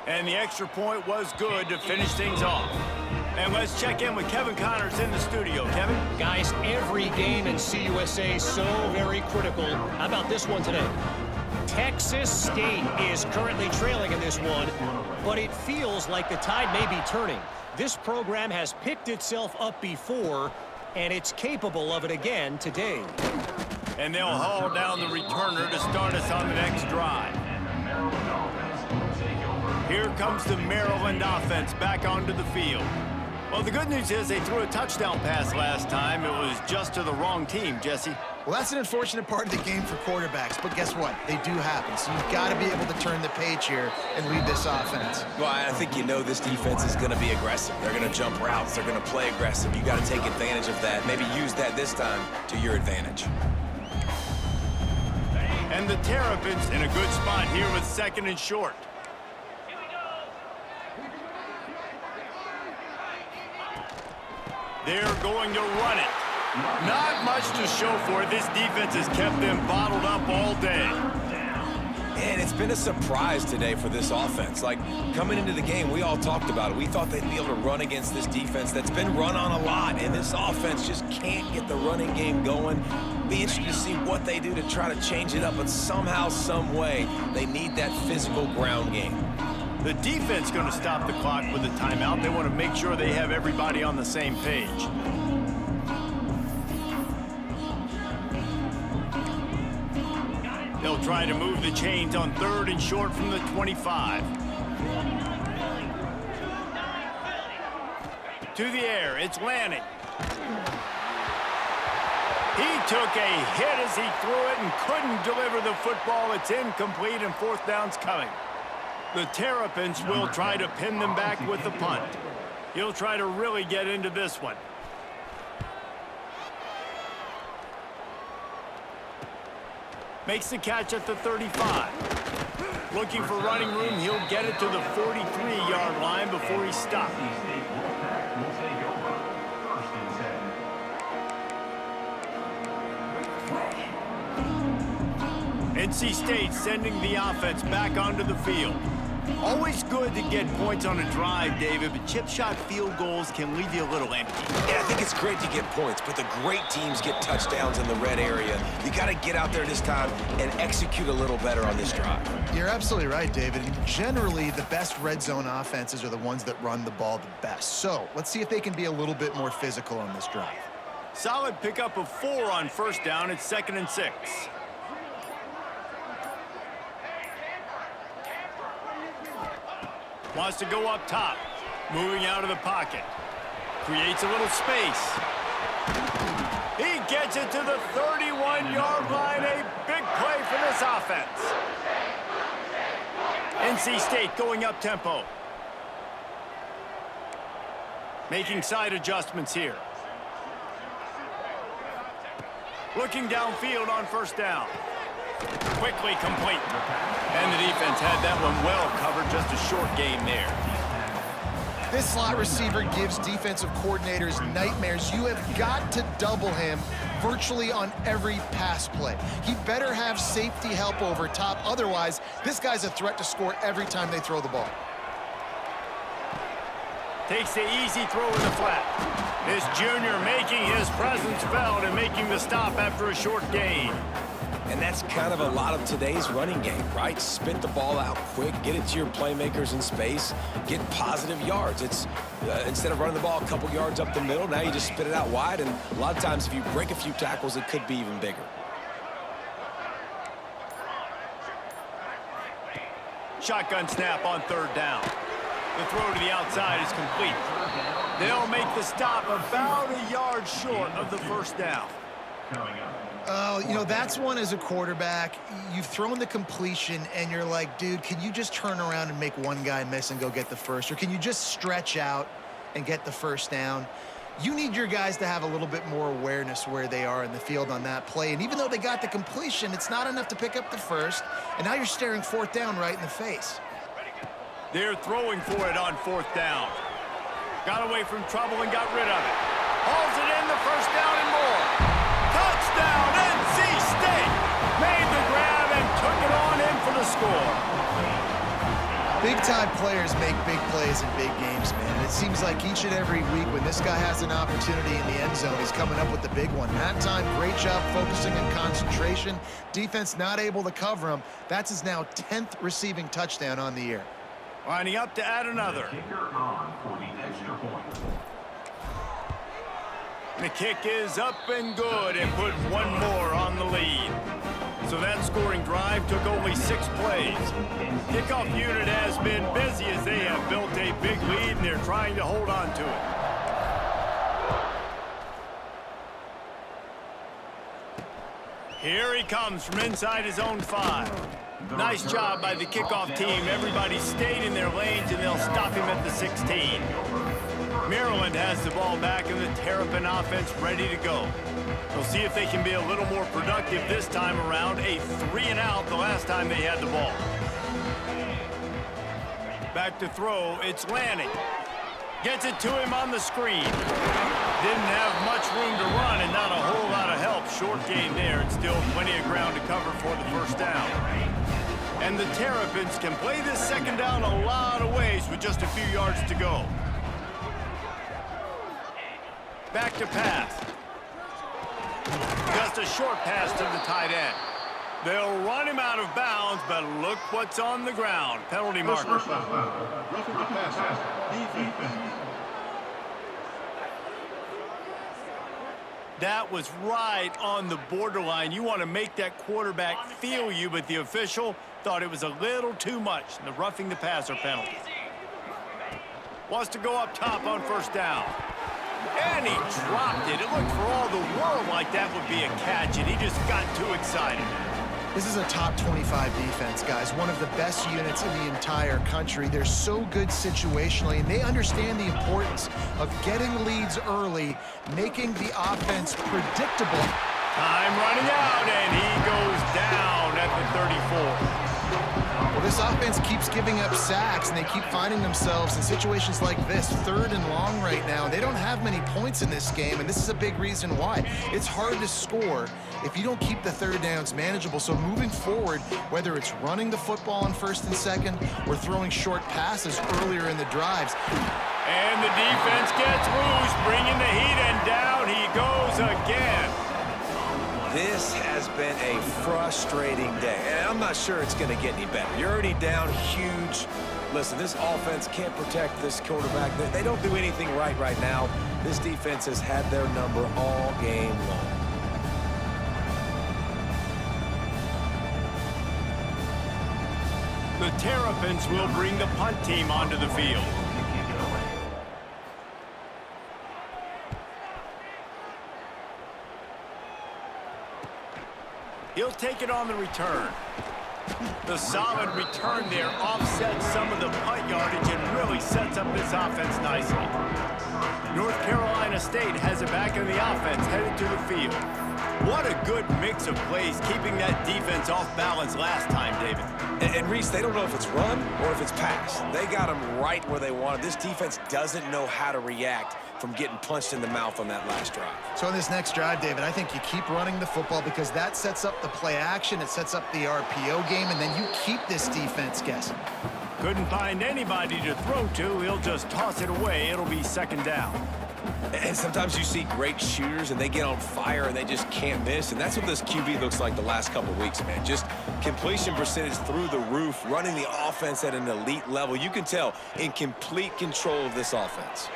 And the extra point was good to finish things off. And let's check in with Kevin Connors in the studio. Kevin? Guys, every game in CUSA so very critical. How about this one today? Texas State is currently trailing in this one, but it feels like the tide may be turning. This program has picked itself up before, and it's capable of it again today. And they'll haul down the returner to start us on the next drive. Here comes the Maryland offense back onto the field. Well, the good news is they threw a touchdown pass last time. It was just to the wrong team, Jesse. Well, that's an unfortunate part of the game for quarterbacks, but guess what? They do happen, so you've got to be able to turn the page here and lead this offense. Well, I think you know this defense is going to be aggressive. They're going to jump routes. They're going to play aggressive. You got to take advantage of that. Maybe use that this time to your advantage. And the Terrapins in a good spot here with 2nd and short. They're going to run it. Not much to show for it. This defense has kept them bottled up all day. And it's been a surprise today for this offense. Like, coming into the game, we all talked about it. We thought they'd be able to run against this defense that's been run on a lot, and this offense just can't get the running game going. Be interested to see what they do to try to change it up, but somehow, some way, they need that physical ground game. The defense going to stop the clock with a timeout. They want to make sure they have everybody on the same page. They'll try to move the chains on 3rd and short from the 25. To the air, it's Lanning. He took a hit as he threw it and couldn't deliver the football. It's incomplete and 4th down's coming. The Terrapins will try to pin them back with the punt. He'll try to really get into this one. Makes the catch at the 35. Looking for running room, he'll get it to the 43-yard line before he stops. NC State sending the offense back onto the field. Always good to get points on a drive, David, but chip shot field goals can leave you a little empty. Yeah, I think it's great to get points, but the great teams get touchdowns in the red area. You got to get out there this time and execute a little better on this drive. You're absolutely right, David. Generally, the best red zone offenses are the ones that run the ball the best. So let's see if they can be a little bit more physical on this drive. Solid pickup of 4 on 1st down. It's 2nd and 6. Wants to go up top. Moving out of the pocket. Creates a little space. He gets it to the 31-yard line. A big play for this offense. NC State going up tempo. Making side adjustments here. Looking downfield on 1st down. Quickly complete. And the defense had that one well covered. Just a short game there. This slot receiver gives defensive coordinators nightmares. You have got to double him virtually on every pass play. He better have safety help over top. Otherwise, this guy's a threat to score every time they throw the ball. Takes the easy throw in the flat. This junior making his presence felt and making the stop after a short gain. And that's kind of a lot of today's running game, right? Spit the ball out quick, get it to your playmakers in space, get positive yards. It's instead of running the ball a couple yards up the middle, now you just spit it out wide, and a lot of times if you break a few tackles, it could be even bigger. Shotgun snap on 3rd down. The throw to the outside is complete. They'll make the stop about a yard short of the 1st down. Oh, you know, that's one as a quarterback. You've thrown the completion, and you're like, dude, can you just turn around and make one guy miss and go get the first? Or can you just stretch out and get the 1st down? You need your guys to have a little bit more awareness where they are in the field on that play. And even though they got the completion, it's not enough to pick up the 1st. And now you're staring 4th down right in the face. They're throwing for it on 4th down. Got away from trouble and got rid of it. Hauls it in, the 1st down and more. Touchdown, NC State! Made the grab and took it on in for the score. Big-time players make big plays in big games, man. It seems like each and every week when this guy has an opportunity in the end zone, he's coming up with the big one. That time, great job focusing and concentration. Defense not able to cover him. That's his now 10th receiving touchdown on the year. Lining up to add another. The kick is up and good and put one more on the lead. So that scoring drive took only 6 plays. Kickoff unit has been busy as they have built a big lead and they're trying to hold on to it. Here he comes from inside his own 5. Nice job by the kickoff team. Everybody stayed in their lanes and they'll stop him at the 16. Maryland has the ball back and the Terrapin offense ready to go. We'll see if they can be a little more productive this time around. A 3-and-out the last time they had the ball. Back to throw, it's Lanning. Gets it to him on the screen. Didn't have much room to run and not a whole lot of help. Short gain there and still plenty of ground to cover for the first down. And the Terrapins can play this second down a lot of ways with just a few yards to go. Back to pass. Just a short pass to the tight end. They'll run him out of bounds, but look what's on the ground. Penalty marker. Roughing the passer. Defense. That was right on the borderline. You want to make that quarterback feel you, but the official thought it was a little too much. The roughing the passer penalty. Wants to go up top on first down. And he dropped it. It looked for all the world like that would be a catch, and he just got too excited. This is a top 25 defense, guys. One of the best units in the entire country. They're so good situationally, and they understand the importance of getting leads early, making the offense predictable. Time running out, and he goes down at the 34. Well, this offense keeps giving up sacks, and they keep finding themselves in situations like this, 3rd and long right now. They don't have many points in this game, and this is a big reason why. It's hard to score if you don't keep the third downs manageable. So moving forward, whether it's running the football on 1st and 2nd or throwing short passes earlier in the drives. And the defense gets loose, bringing the heat, and down he goes again. This has been a frustrating day, and I'm not sure it's going to get any better. You're already down huge. Listen, this offense can't protect this quarterback. They don't do anything right now. This defense has had their number all game long. The Terrapins will bring the punt team onto the field. He'll take it on the return. The solid return there offsets some of the punt yardage and really sets up this offense nicely. North Carolina State has it back in the offense, headed to the field. What a good mix of plays, keeping that defense off balance last time, David. And Reese, they don't know if it's run or if it's pass. They got them right where they wanted. This defense doesn't know how to react from getting punched in the mouth on that last drive. So in this next drive, David, I think you keep running the football because that sets up the play action, it sets up the RPO game, and then you keep this defense guessing. Couldn't find anybody to throw to. He'll just toss it away. It'll be second down. And sometimes you see great shooters and they get on fire and they just can't miss. And that's what this QB looks like the last couple of weeks, man. Just completion percentage through the roof, running the offense at an elite level. You can tell in complete control of this offense.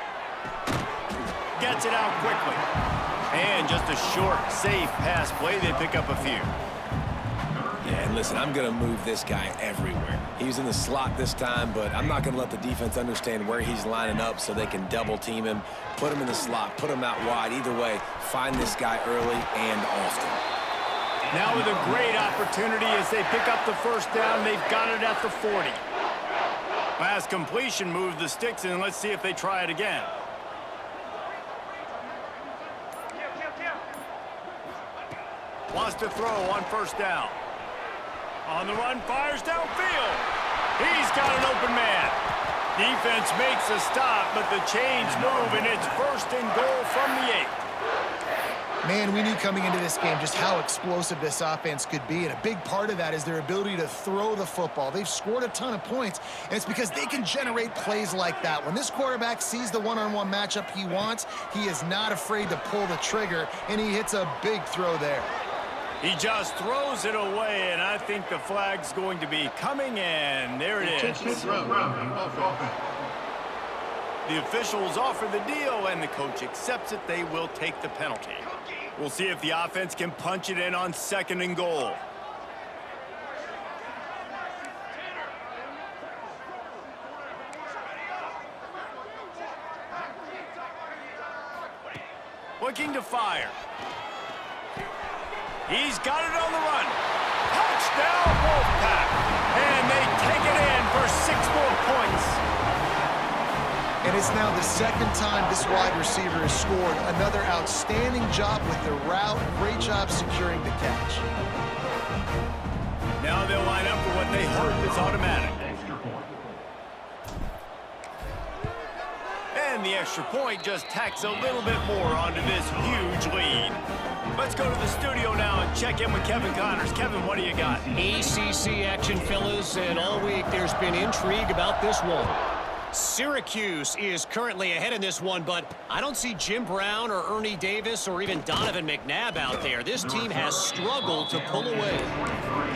Gets it out quickly. And just a short, safe pass play. They pick up a few. Yeah, and listen, I'm going to move this guy everywhere. He's in the slot this time, but I'm not going to let the defense understand where he's lining up so they can double team him, put him in the slot, put him out wide. Either way, find this guy early and often. Now with a great opportunity as they pick up the first down. They've got it at the 40. Last completion moved the sticks, and let's see if they try it again. Wants to throw on first down. On the run, fires downfield. He's got an open man. Defense makes a stop, but the chains move, and it's 1st and goal from the 8. Man, we knew coming into this game just how explosive this offense could be, and a big part of that is their ability to throw the football. They've scored a ton of points, and it's because they can generate plays like that. When this quarterback sees the one-on-one matchup he wants, he is not afraid to pull the trigger, and he hits a big throw there. He just throws it away, and I think the flag's going to be coming in. There it is. The officials offer the deal, and the coach accepts it. They will take the penalty. We'll see if the offense can punch it in on 2nd and goal. Looking to fire. He's got it on the run. Touchdown, Wolfpack. And they take it in for 6 more points. And it's now the second time this wide receiver has scored. Another outstanding job with the route. Great job securing the catch. Now they'll line up for what they hope is automatic. And the extra point just tacks a little bit more onto this huge lead. Let's go to the studio now and check in with Kevin Connors. Kevin, what do you got? ACC action, fellas, and all week there's been intrigue about this one. Syracuse is currently ahead in this one, but I don't see Jim Brown or Ernie Davis or even Donovan McNabb out there. This team has struggled to pull away.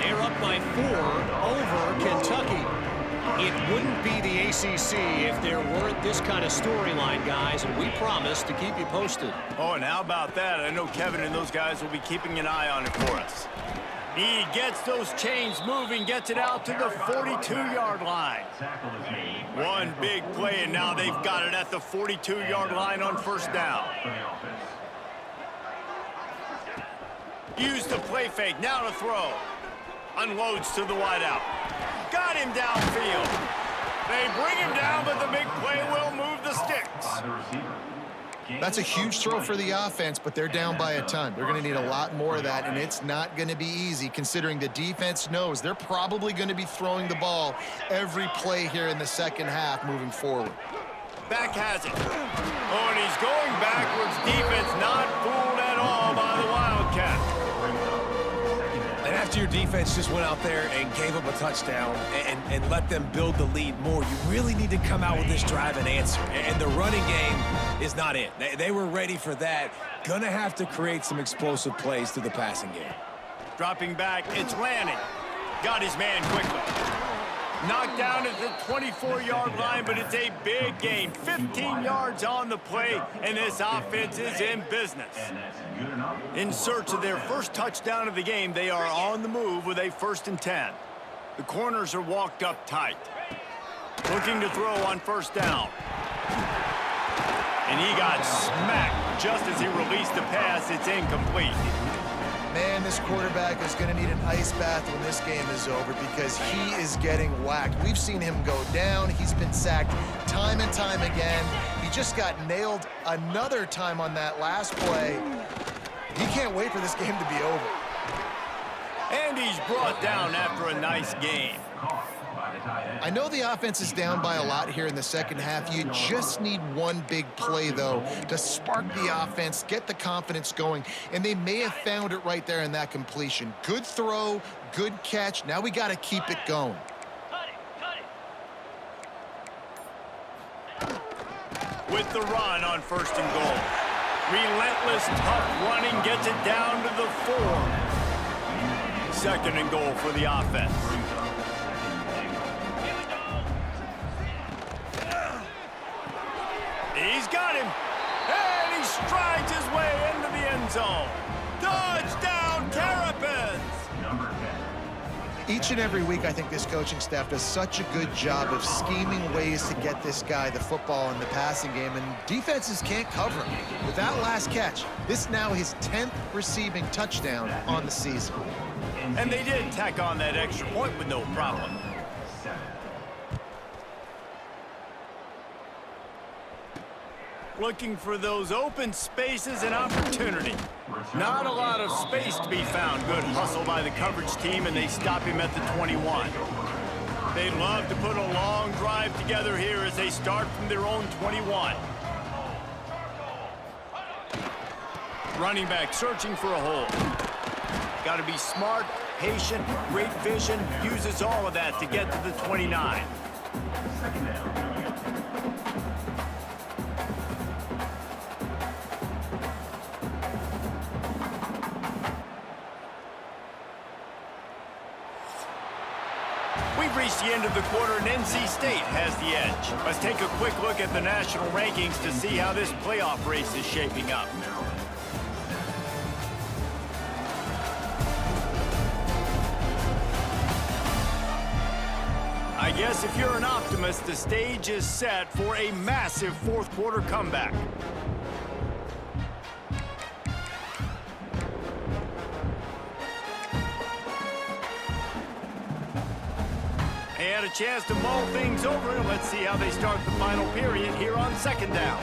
They're up by 4 over Kentucky. It wouldn't be the ACC if there weren't this kind of storyline, guys, and we promise to keep you posted. Oh, and how about that? I know Kevin and those guys will be keeping an eye on it for us. He gets those chains moving, gets it out to the 42-yard line. One big play, and now they've got it at the 42-yard line on first down. Use the play fake, now to throw. Unloads to the wideout. Got him downfield. They bring him down, but the big play will move the sticks. That's a huge throw for the offense, but they're down by a ton. They're going to need a lot more of that, and it's not going to be easy considering the defense knows they're probably going to be throwing the ball every play here in the second half moving forward. Back has it. Oh, and he's going backwards. Defense not fooled at all by the Wildcats. And after your defense just went out there and gave up a touchdown and let them build the lead more, you really need to come out with this drive and answer. And the running game is not it. They were ready for that. Gonna have to create some explosive plays through the passing game. Dropping back, it's Lanning. Got his man quickly. Knocked down at the 24-yard line, but it's a big gain. 15 yards on the play, and this offense is in business. In search of their first touchdown of the game, they are on the move with a 1st and 10. The corners are walked up tight. Looking to throw on first down. And he got smacked just as he released the pass. It's incomplete. Man, this quarterback is going to need an ice bath when this game is over because he is getting whacked. We've seen him go down. He's been sacked time and time again. He just got nailed another time on that last play. He can't wait for this game to be over. And he's brought down after a nice game. I know the offense is down by a lot here in the second half. You just need one big play, though, to spark the offense, get the confidence going, and they may have found it right there in that completion. Good throw, good catch. Now we got to keep it going. With the run on 1st and goal. Relentless, tough running gets it down to the 4. 2nd and goal for the offense. He's got him, and he strides his way into the end zone. Touchdown, Terrapins! Each and every week, I think this coaching staff does such a good job of scheming ways to get this guy the football in the passing game, and defenses can't cover him. With that last catch, this now his 10th receiving touchdown on the season. And they did tack on that extra point with no problem. Looking for those open spaces and opportunity. Not a lot of space to be found. Good hustle by the coverage team, and they stop him at the 21. They'd love to put a long drive together here as they start from their own 21. Running back searching for a hole. Got to be smart, patient, great vision, uses all of that to get to the 29. We've reached the end of the quarter, and NC State has the edge. Let's take a quick look at the national rankings to see how this playoff race is shaping up. I guess if you're an optimist, the stage is set for a massive fourth-quarter comeback. They had a chance to mull things over, and let's see how they start the final period here on second down.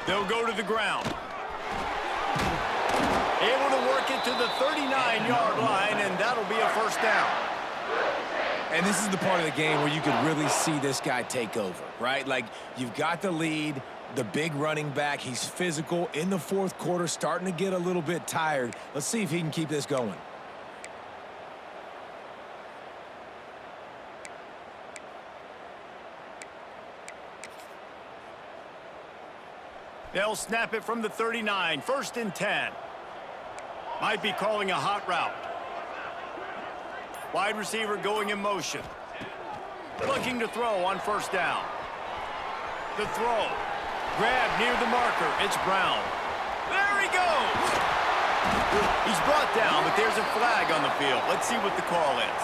They'll go to the ground. Able to work it to the 39-yard line, and that'll be a first down. And this is the part of the game where you could really see this guy take over, right? Like, you've got the lead, the big running back. He's physical in the fourth quarter, starting to get a little bit tired. Let's see if he can keep this going. They'll snap it from the 39, 1st and 10. Might be calling a hot route. Wide receiver going in motion. Looking to throw on first down. The throw. Grab near the marker. It's Brown. There he goes! He's brought down, but there's a flag on the field. Let's see what the call is.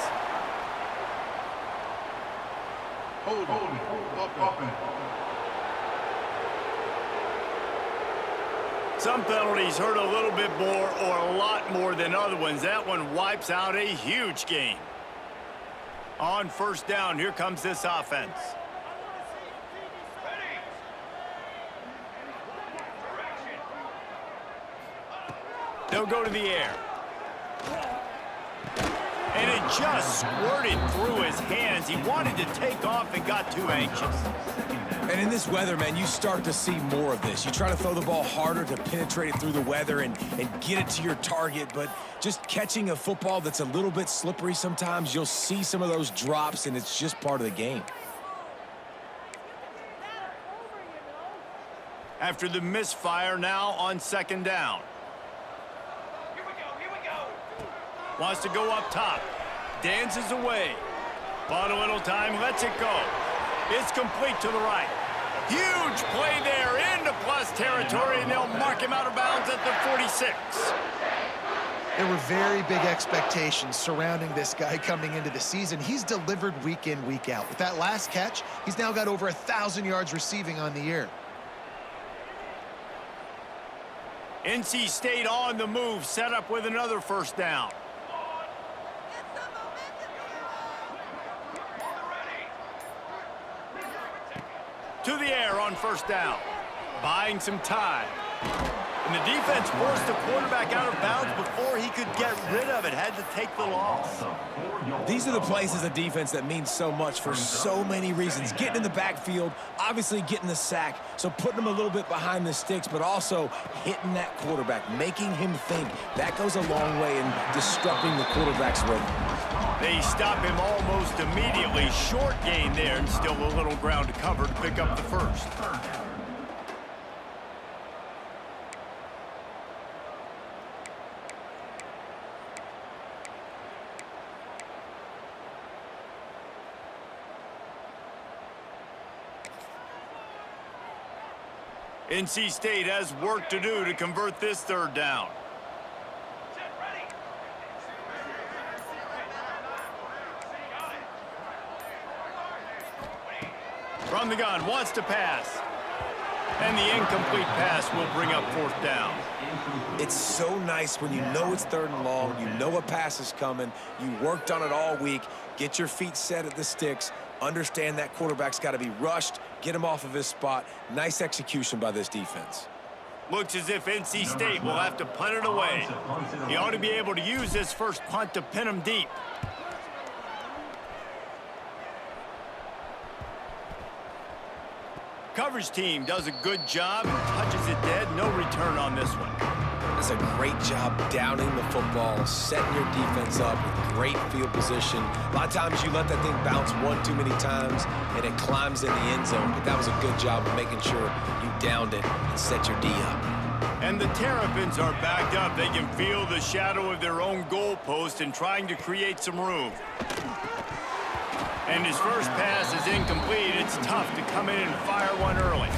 Offense. Some penalties hurt a little bit more or a lot more than other ones. That one wipes out a huge game. On first down, here comes this offense. They'll go to the air. And it just squirted through his hands. He wanted to take off and got too anxious. And in this weather, man, you start to see more of this. You try to throw the ball harder to penetrate it through the weather and get it to your target, but just catching a football that's a little bit slippery sometimes, you'll see some of those drops, and it's just part of the game. After the misfire, now on second down. Wants to go up top. Dances away. Bought a little time, lets it go. It's complete to the right. Huge play there into plus territory, and they'll mark him out of bounds at the 46. There were very big expectations surrounding this guy coming into the season. He's delivered week in, week out. With that last catch, he's now got over 1,000 yards receiving on the year. NC State on the move, set up with another first down. To the air on first down. Buying some time. And the defense forced the quarterback out of bounds before he could get rid of it. Had to take the loss. These are the plays as a defense that mean so much for so many reasons. Getting in the backfield, obviously getting the sack, so putting him a little bit behind the sticks, but also hitting that quarterback, making him think. That goes a long way in disrupting the quarterback's rhythm. They stop him almost immediately. Short gain there, and still a little ground to cover to pick up the first. NC State has work to do to convert this third down. From the gun, wants to pass. And the incomplete pass will bring up fourth down. It's so nice when you know it's third and long, you know a pass is coming, you worked on it all week, get your feet set at the sticks, understand that quarterback's got to be rushed, get him off of his spot. Nice execution by this defense. Looks as if NC State will have to punt it away. He ought to be able to use this first punt to pin him deep. Coverage team does a good job and touches it dead. No return on this one. That's a great job downing the football, setting your defense up with great field position. A lot of times you let that thing bounce one too many times and it climbs in the end zone, but that was a good job of making sure you downed it and set your D up. And the Terrapins are backed up. They can feel the shadow of their own goalpost and trying to create some room. And his first pass is incomplete. It's tough to come in and fire one early.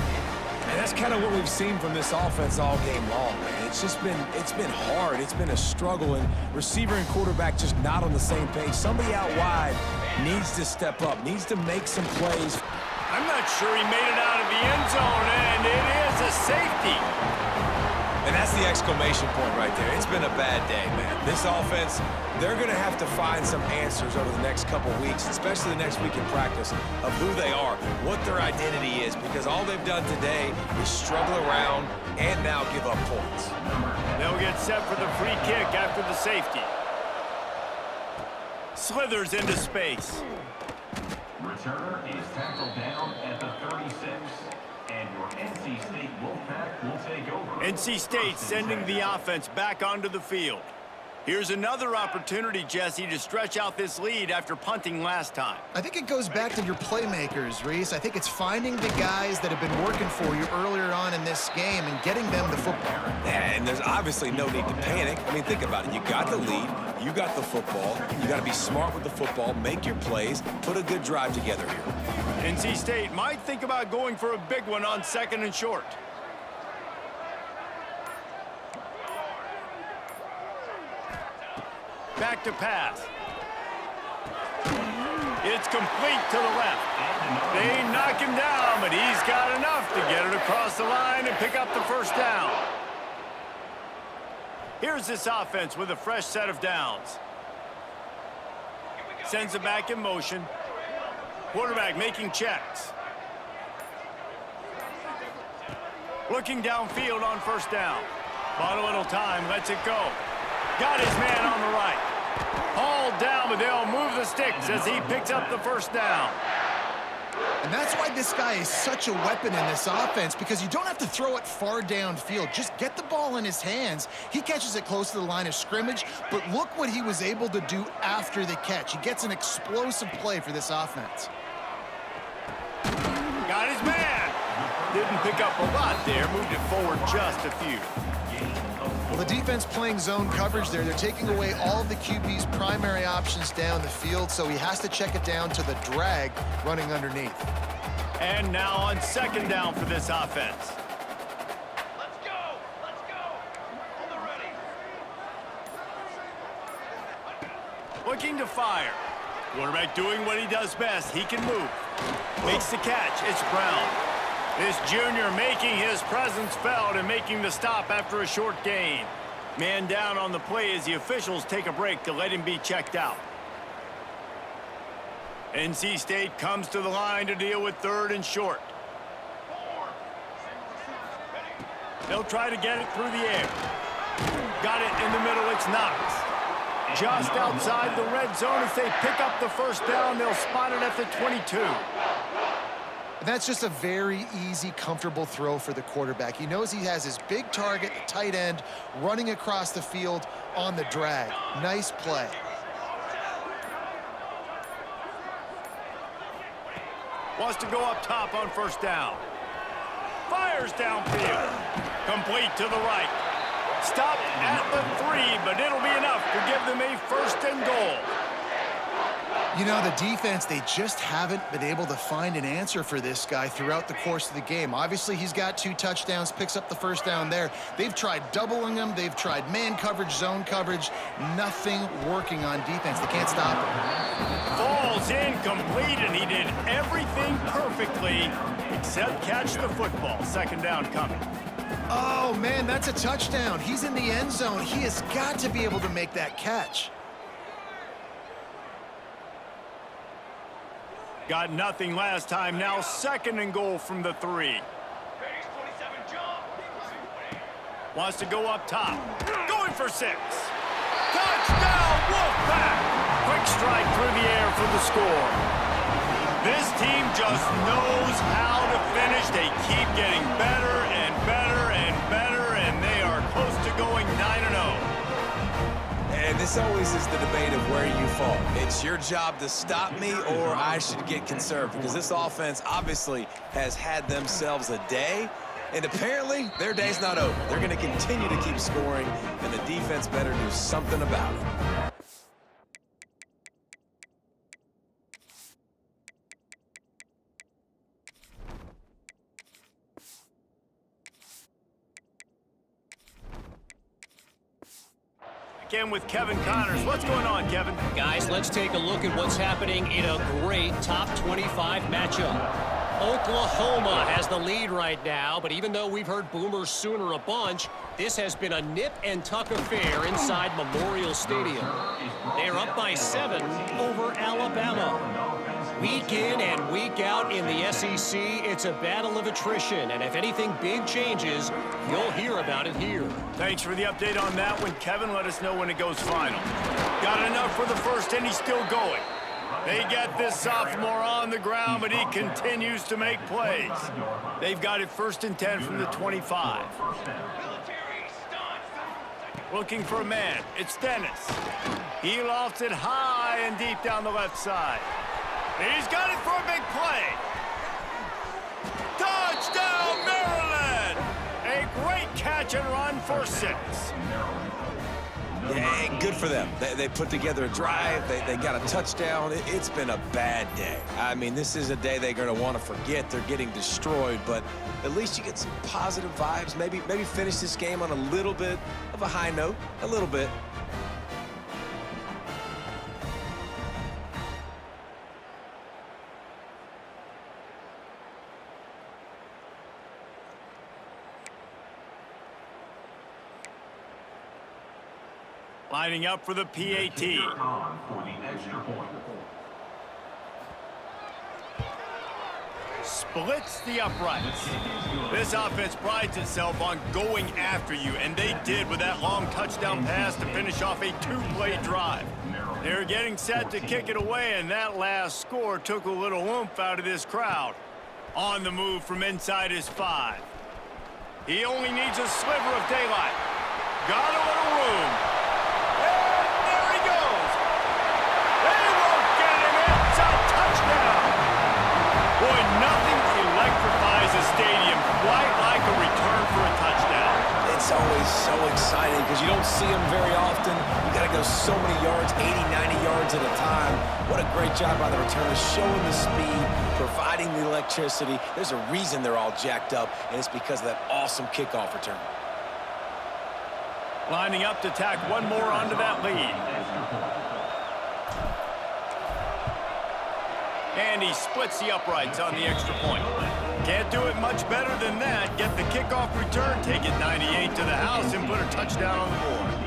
And that's kind of what we've seen from this offense all game long, man. It's been hard. It's been a struggle, and receiver and quarterback just not on the same page. Somebody out wide needs to step up, needs to make some plays. I'm not sure he made it out of the end zone, and it is a safety. And And that's the exclamation point right there. It's been a bad day, man. This offense, they're going to have to find some answers over the next couple weeks, especially the next week in practice, of who they are, what their identity is, because all they've done today is struggle around and now give up points. They'll get set for the free kick after the safety. Slithers into space. Returner is tackled down at the 36. And your NC State Wolfpack will take over. NC State sending the offense back onto the field. Here's another opportunity, Jesse, to stretch out this lead after punting last time. I think it goes back to your playmakers, Reese. I think it's finding the guys that have been working for you earlier on in this game and getting them the football. Yeah, and there's obviously no need to panic. I mean, think about it. You got the lead. You got the football. You got to be smart with the football, make your plays, put a good drive together here. NC State might think about going for a big one on 2nd and short. Back to pass. It's complete to the left. They knock him down, but he's got enough to get it across the line and pick up the first down. Here's this offense with a fresh set of downs. Sends it back in motion. Quarterback making checks. Looking downfield on first down. Bought a little time, lets it go. Got his man on the right. Hauled down, but they'll move the sticks as he picks up the first down. And that's why this guy is such a weapon in this offense, because you don't have to throw it far downfield. Just get the ball in his hands. He catches it close to the line of scrimmage, but look what he was able to do after the catch. He gets an explosive play for this offense. Got his man. Didn't pick up a lot there. Moved it forward just a few. Well, the defense playing zone coverage there. They're taking away all of the QB's primary options down the field, so he has to check it down to the drag running underneath. And now on 2nd down for this offense. Let's go! Let's go! On the ready. Looking to fire. Quarterback doing what he does best. He can move. Makes the catch. It's Brown. This junior making his presence felt and making the stop after a short gain. Man down on the play as the officials take a break to let him be checked out. NC State comes to the line to deal with 3rd and short. They'll try to get it through the air. Got it in the middle. It's Knox. Just outside the red zone as they pick up the first down. They'll spot it at the 22. That's just a very easy, comfortable throw for the quarterback. He knows he has his big target, the tight end, running across the field on the drag. Nice play. Wants to go up top on first down. Fires downfield. Complete to the right. Stop at the 3, but it'll be enough to give them a 1st and goal. You know, the defense, they just haven't been able to find an answer for this guy throughout the course of the game. Obviously, he's got 2 touchdowns, picks up the first down there. They've tried doubling him. They've tried man coverage, zone coverage. Nothing working on defense. They can't stop him. Falls incomplete, and he did everything perfectly except catch the football. 2nd down coming. Oh, man, that's a touchdown. He's in the end zone. He has got to be able to make that catch. Got nothing last time. Now 2nd and goal from the 3. Wants to go up top. Going for 6. Touchdown, Wolfpack! Quick strike through the air for the score. This team just knows how to finish. They keep getting better and better and better, and they are close to going 9-0. And this always is the debate of where you fall. It's your job to stop me, or I should get conserved, because this offense obviously has had themselves a day, and apparently their day's not over. They're going to continue to keep scoring, and the defense better do something about it. Again with Kevin Connors. What's going on, Kevin? Guys, let's take a look at what's happening in a great top 25 matchup. Oklahoma has the lead right now, but even though we've heard Boomer Sooner a bunch, This has been a nip-and-tuck affair inside Memorial Stadium. They're up by 7 over Alabama. Week in and week out in the SEC, it's a battle of attrition, and if anything big changes, you'll hear about it here. Thanks for the update on that one, Kevin. Let us know when it goes final. Got enough for the first, and he's still going. They get this sophomore on the ground, but he continues to make plays. They've got it 1st and 10 from the 25. Looking for a man. It's Dennis. He lofts it high and deep down the left side. He's got it for a big play. Touchdown, Maryland! A great catch and run for 6. Yeah, good for them. They put together a drive. They got a touchdown. It's been a bad day. I mean, this is a day they're going to want to forget. They're getting destroyed, but at least you get some positive vibes. Maybe finish this game on a little bit of a high note. A little bit. Lining up for the PAT. For the extra point. Splits the uprights. This offense prides itself on going after you, and they did with that long touchdown pass to finish off a 2-play drive. They're getting set to kick it away, and that last score took a little oomph out of this crowd. On the move from inside his 5. He only needs a sliver of daylight. Got a little room. A stadium quite like a return for a touchdown. It's always so exciting because you don't see them very often. You got to go so many yards, 80, 90 yards at a time. What a great job by the returners, showing the speed, providing the electricity. There's a reason they're all jacked up, and it's because of that awesome kickoff return. Lining up to tack one more onto that lead. And he splits the uprights on the extra point. Can't do it much better than that. Get the kickoff return, take it 98 to the house, and put a touchdown on the board.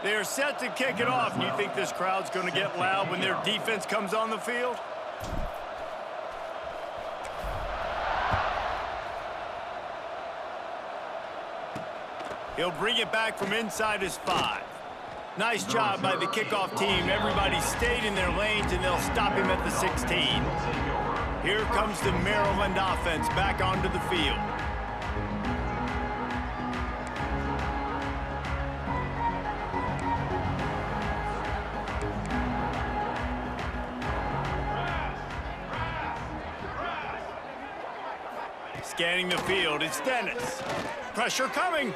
They're set to kick it off, and you think this crowd's going to get loud when their defense comes on the field? He'll bring it back from inside his 5. Nice job by the kickoff team. Everybody stayed in their lanes, and they'll stop him at the 16. Here comes the Maryland offense back onto the field. Scanning the field, it's Dennis. Pressure coming.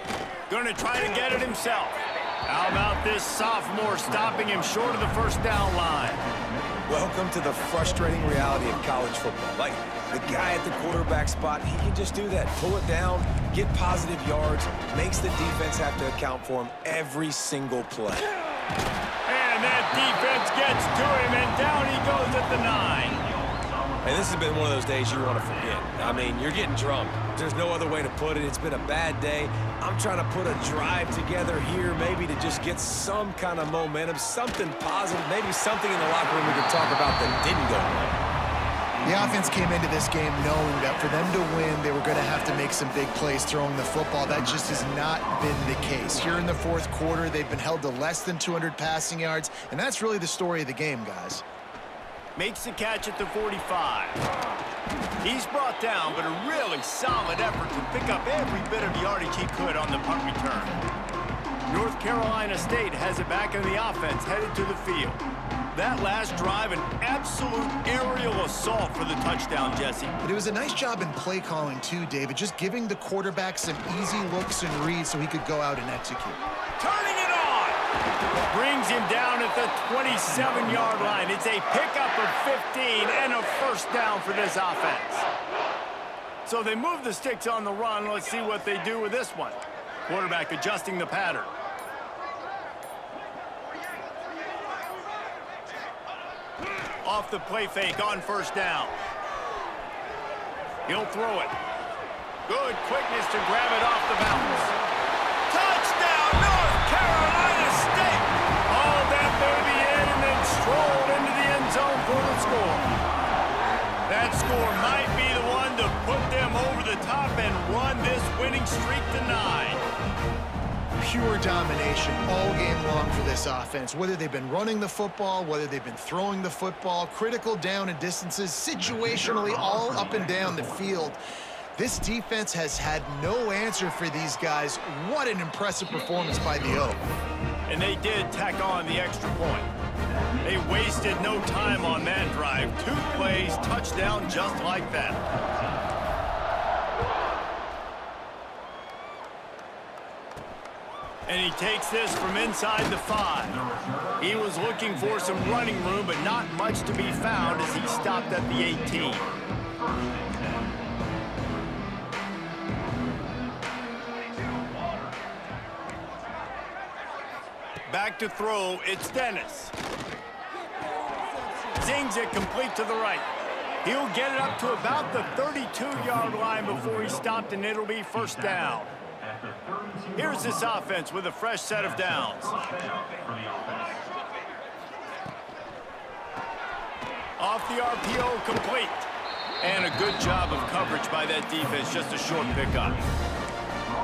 Gonna try to get it himself. How about this sophomore stopping him short of the first down line? Welcome to the frustrating reality of college football. Like, the guy at the quarterback spot, he can just do that. Pull it down, get positive yards, makes the defense have to account for him every single play. And that defense gets to him, and down he goes at the 9. And this has been one of those days you want to forget. I mean, you're getting drunk. There's no other way to put it. It's been a bad day. I'm trying to put a drive together here, maybe to just get some kind of momentum, something positive, maybe something in the locker room we could talk about that didn't go well. The offense came into this game knowing that for them to win, they were going to have to make some big plays throwing the football. That just has not been the case. Here in the fourth quarter, they've been held to less than 200 passing yards, and that's really the story of the game, guys. Makes the catch at the 45. He's brought down, but a really solid effort to pick up every bit of yardage he could on the punt return. North Carolina State has it back in the offense, headed to the field. That last drive, an absolute aerial assault for the touchdown, Jesse. But it was a nice job in play calling, too, David, just giving the quarterback some easy looks and reads so he could go out and execute. Turning it on! Brings him down at the 27-yard line. It's a pickup of 15 and a first down for this offense. So they move the sticks on the run. Let's see what they do with this one. Quarterback adjusting the pattern. Off the play fake on first down. He'll throw it. Good quickness to grab it off the bounce. Touchdown, North Carolina State! Hauled that baby in and then strolled into the end zone for the score. That score might be the one to put them over the top and run this winning streak to 9. Pure domination all game long for this offense. Whether they've been running the football, whether they've been throwing the football, critical down and distances, situationally all up and down the field. This defense has had no answer for these guys. What an impressive performance by the Oak. And they did tack on the extra point. They wasted no time on that drive. 2 plays, touchdown just like that. And he takes this from inside the 5. He was looking for some running room, but not much to be found as he stopped at the 18. Back to throw, it's Dennis. Zings it complete to the right. He'll get it up to about the 32-yard line before he stopped, and it'll be first down. Here's this offense with a fresh set of downs. Off the RPO, complete. And a good job of coverage by that defense, just a short pickup.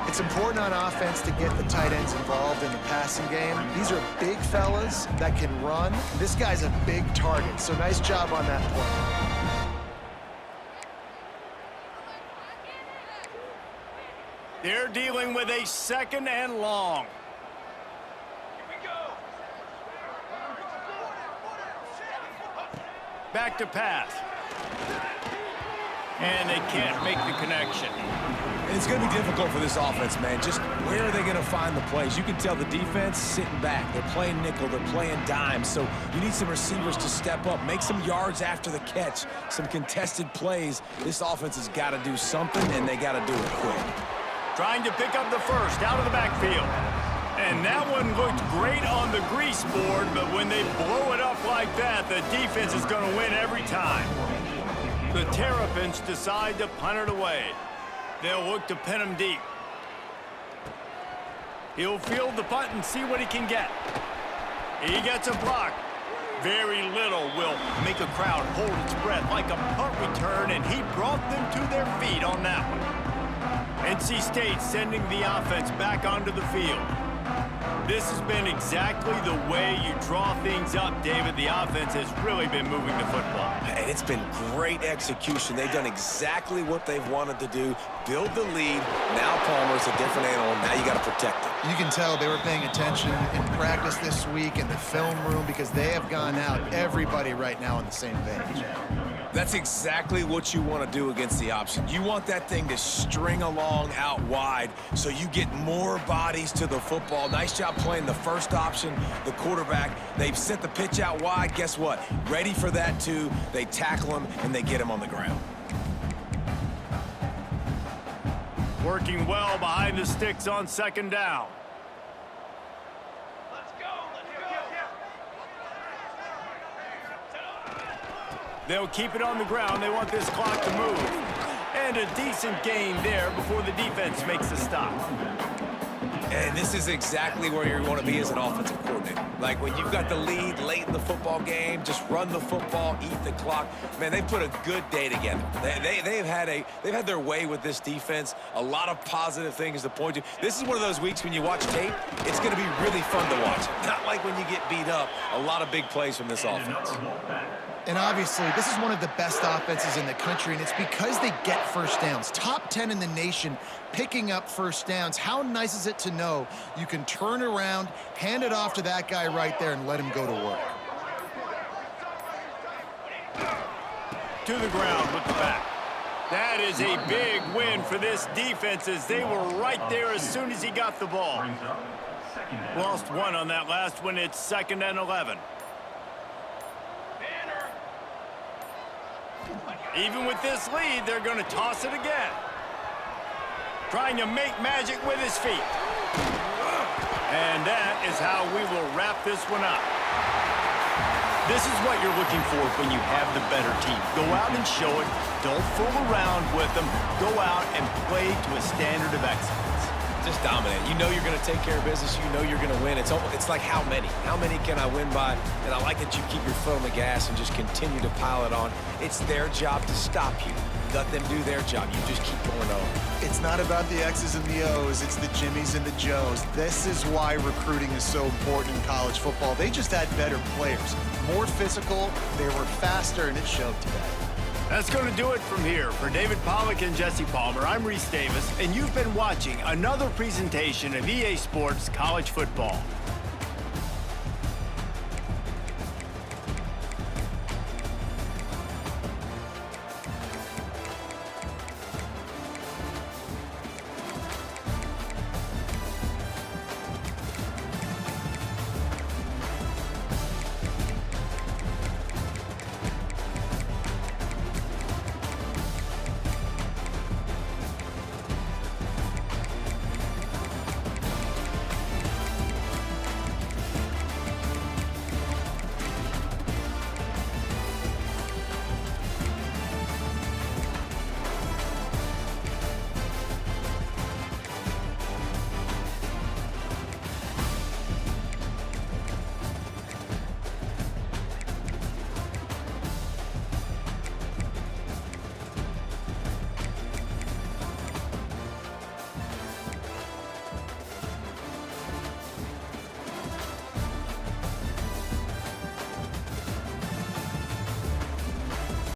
It's important on offense to get the tight ends involved in the passing game. These are big fellas that can run. This guy's a big target, so nice job on that play. They're dealing with a second and long. Back to pass. And they can't make the connection. It's going to be difficult for this offense, man. Just where are they going to find the plays? You can tell the defense sitting back. They're playing nickel. They're playing dime. So you need some receivers to step up, make some yards after the catch, some contested plays. This offense has got to do something, and they got to do it quick. Trying to pick up the first out of the backfield. And that one looked great on the grease board, but when they blow it up like that, the defense is going to win every time. The Terrapins decide to punt it away. They'll look to pin him deep. He'll field the punt and see what he can get. He gets a block. Very little will make a crowd hold its breath like a punt return, and he brought them to their feet on that one. NC State sending the offense back onto the field. This has been exactly the way you draw things up, David. The offense has really been moving the football. And it's been great execution. They've done exactly what they've wanted to do. Build the lead. Now Palmer's a different animal. Now you got to protect him. You can tell they were paying attention in practice this week in the film room because they have gone out, everybody right now on the same page. That's exactly what you want to do against the option. You want that thing to string along out wide so you get more bodies to the football. Nice job playing the first option, the quarterback. They've sent the pitch out wide. Guess what? Ready for that too. They tackle him and they get him on the ground. Working well behind the sticks on second down. They'll keep it on the ground. They want this clock to move. And a decent gain there before the defense makes a stop. And this is exactly where you want to be as an offensive coordinator. Like when you've got the lead late in the football game, just run the football, eat the clock. Man, they've put a good day together. They've had their way with this defense. A lot of positive things to point to. This is one of those weeks when you watch tape, it's going to be really fun to watch. Not like when you get beat up. A lot of big plays from this offense. And obviously, this is one of the best offenses in the country, and it's because they get first downs. Top 10 in the nation picking up first downs. How nice is it to know you can turn around, hand it off to that guy right there, and let him go to work. To the ground with the back. That is a big win for this defense as they were right there as soon as he got the ball. second down. Lost one on that last one. It's 2nd and 11. Even with this lead, they're going to toss it again. Trying to make magic with his feet. And that is how we will wrap this one up. This is what you're looking for when you have the better team. Go out and show it. Don't fool around with them. Go out and play to a standard of excellence. Just dominate. You know you're going to take care of business. You know you're going to win. It's like how many? How many can I win by? And I like that you keep your foot on the gas and just continue to pile it on. It's their job to stop you. Let them do their job. You just keep going on. It's not about the X's and the O's. It's the Jimmies and the Joes. This is why recruiting is so important in college football. They just had better players, more physical, they were faster, and it showed today. That's going to do it from here. For David Pollack and Jesse Palmer, I'm Reese Davis, and you've been watching another presentation of EA Sports College Football.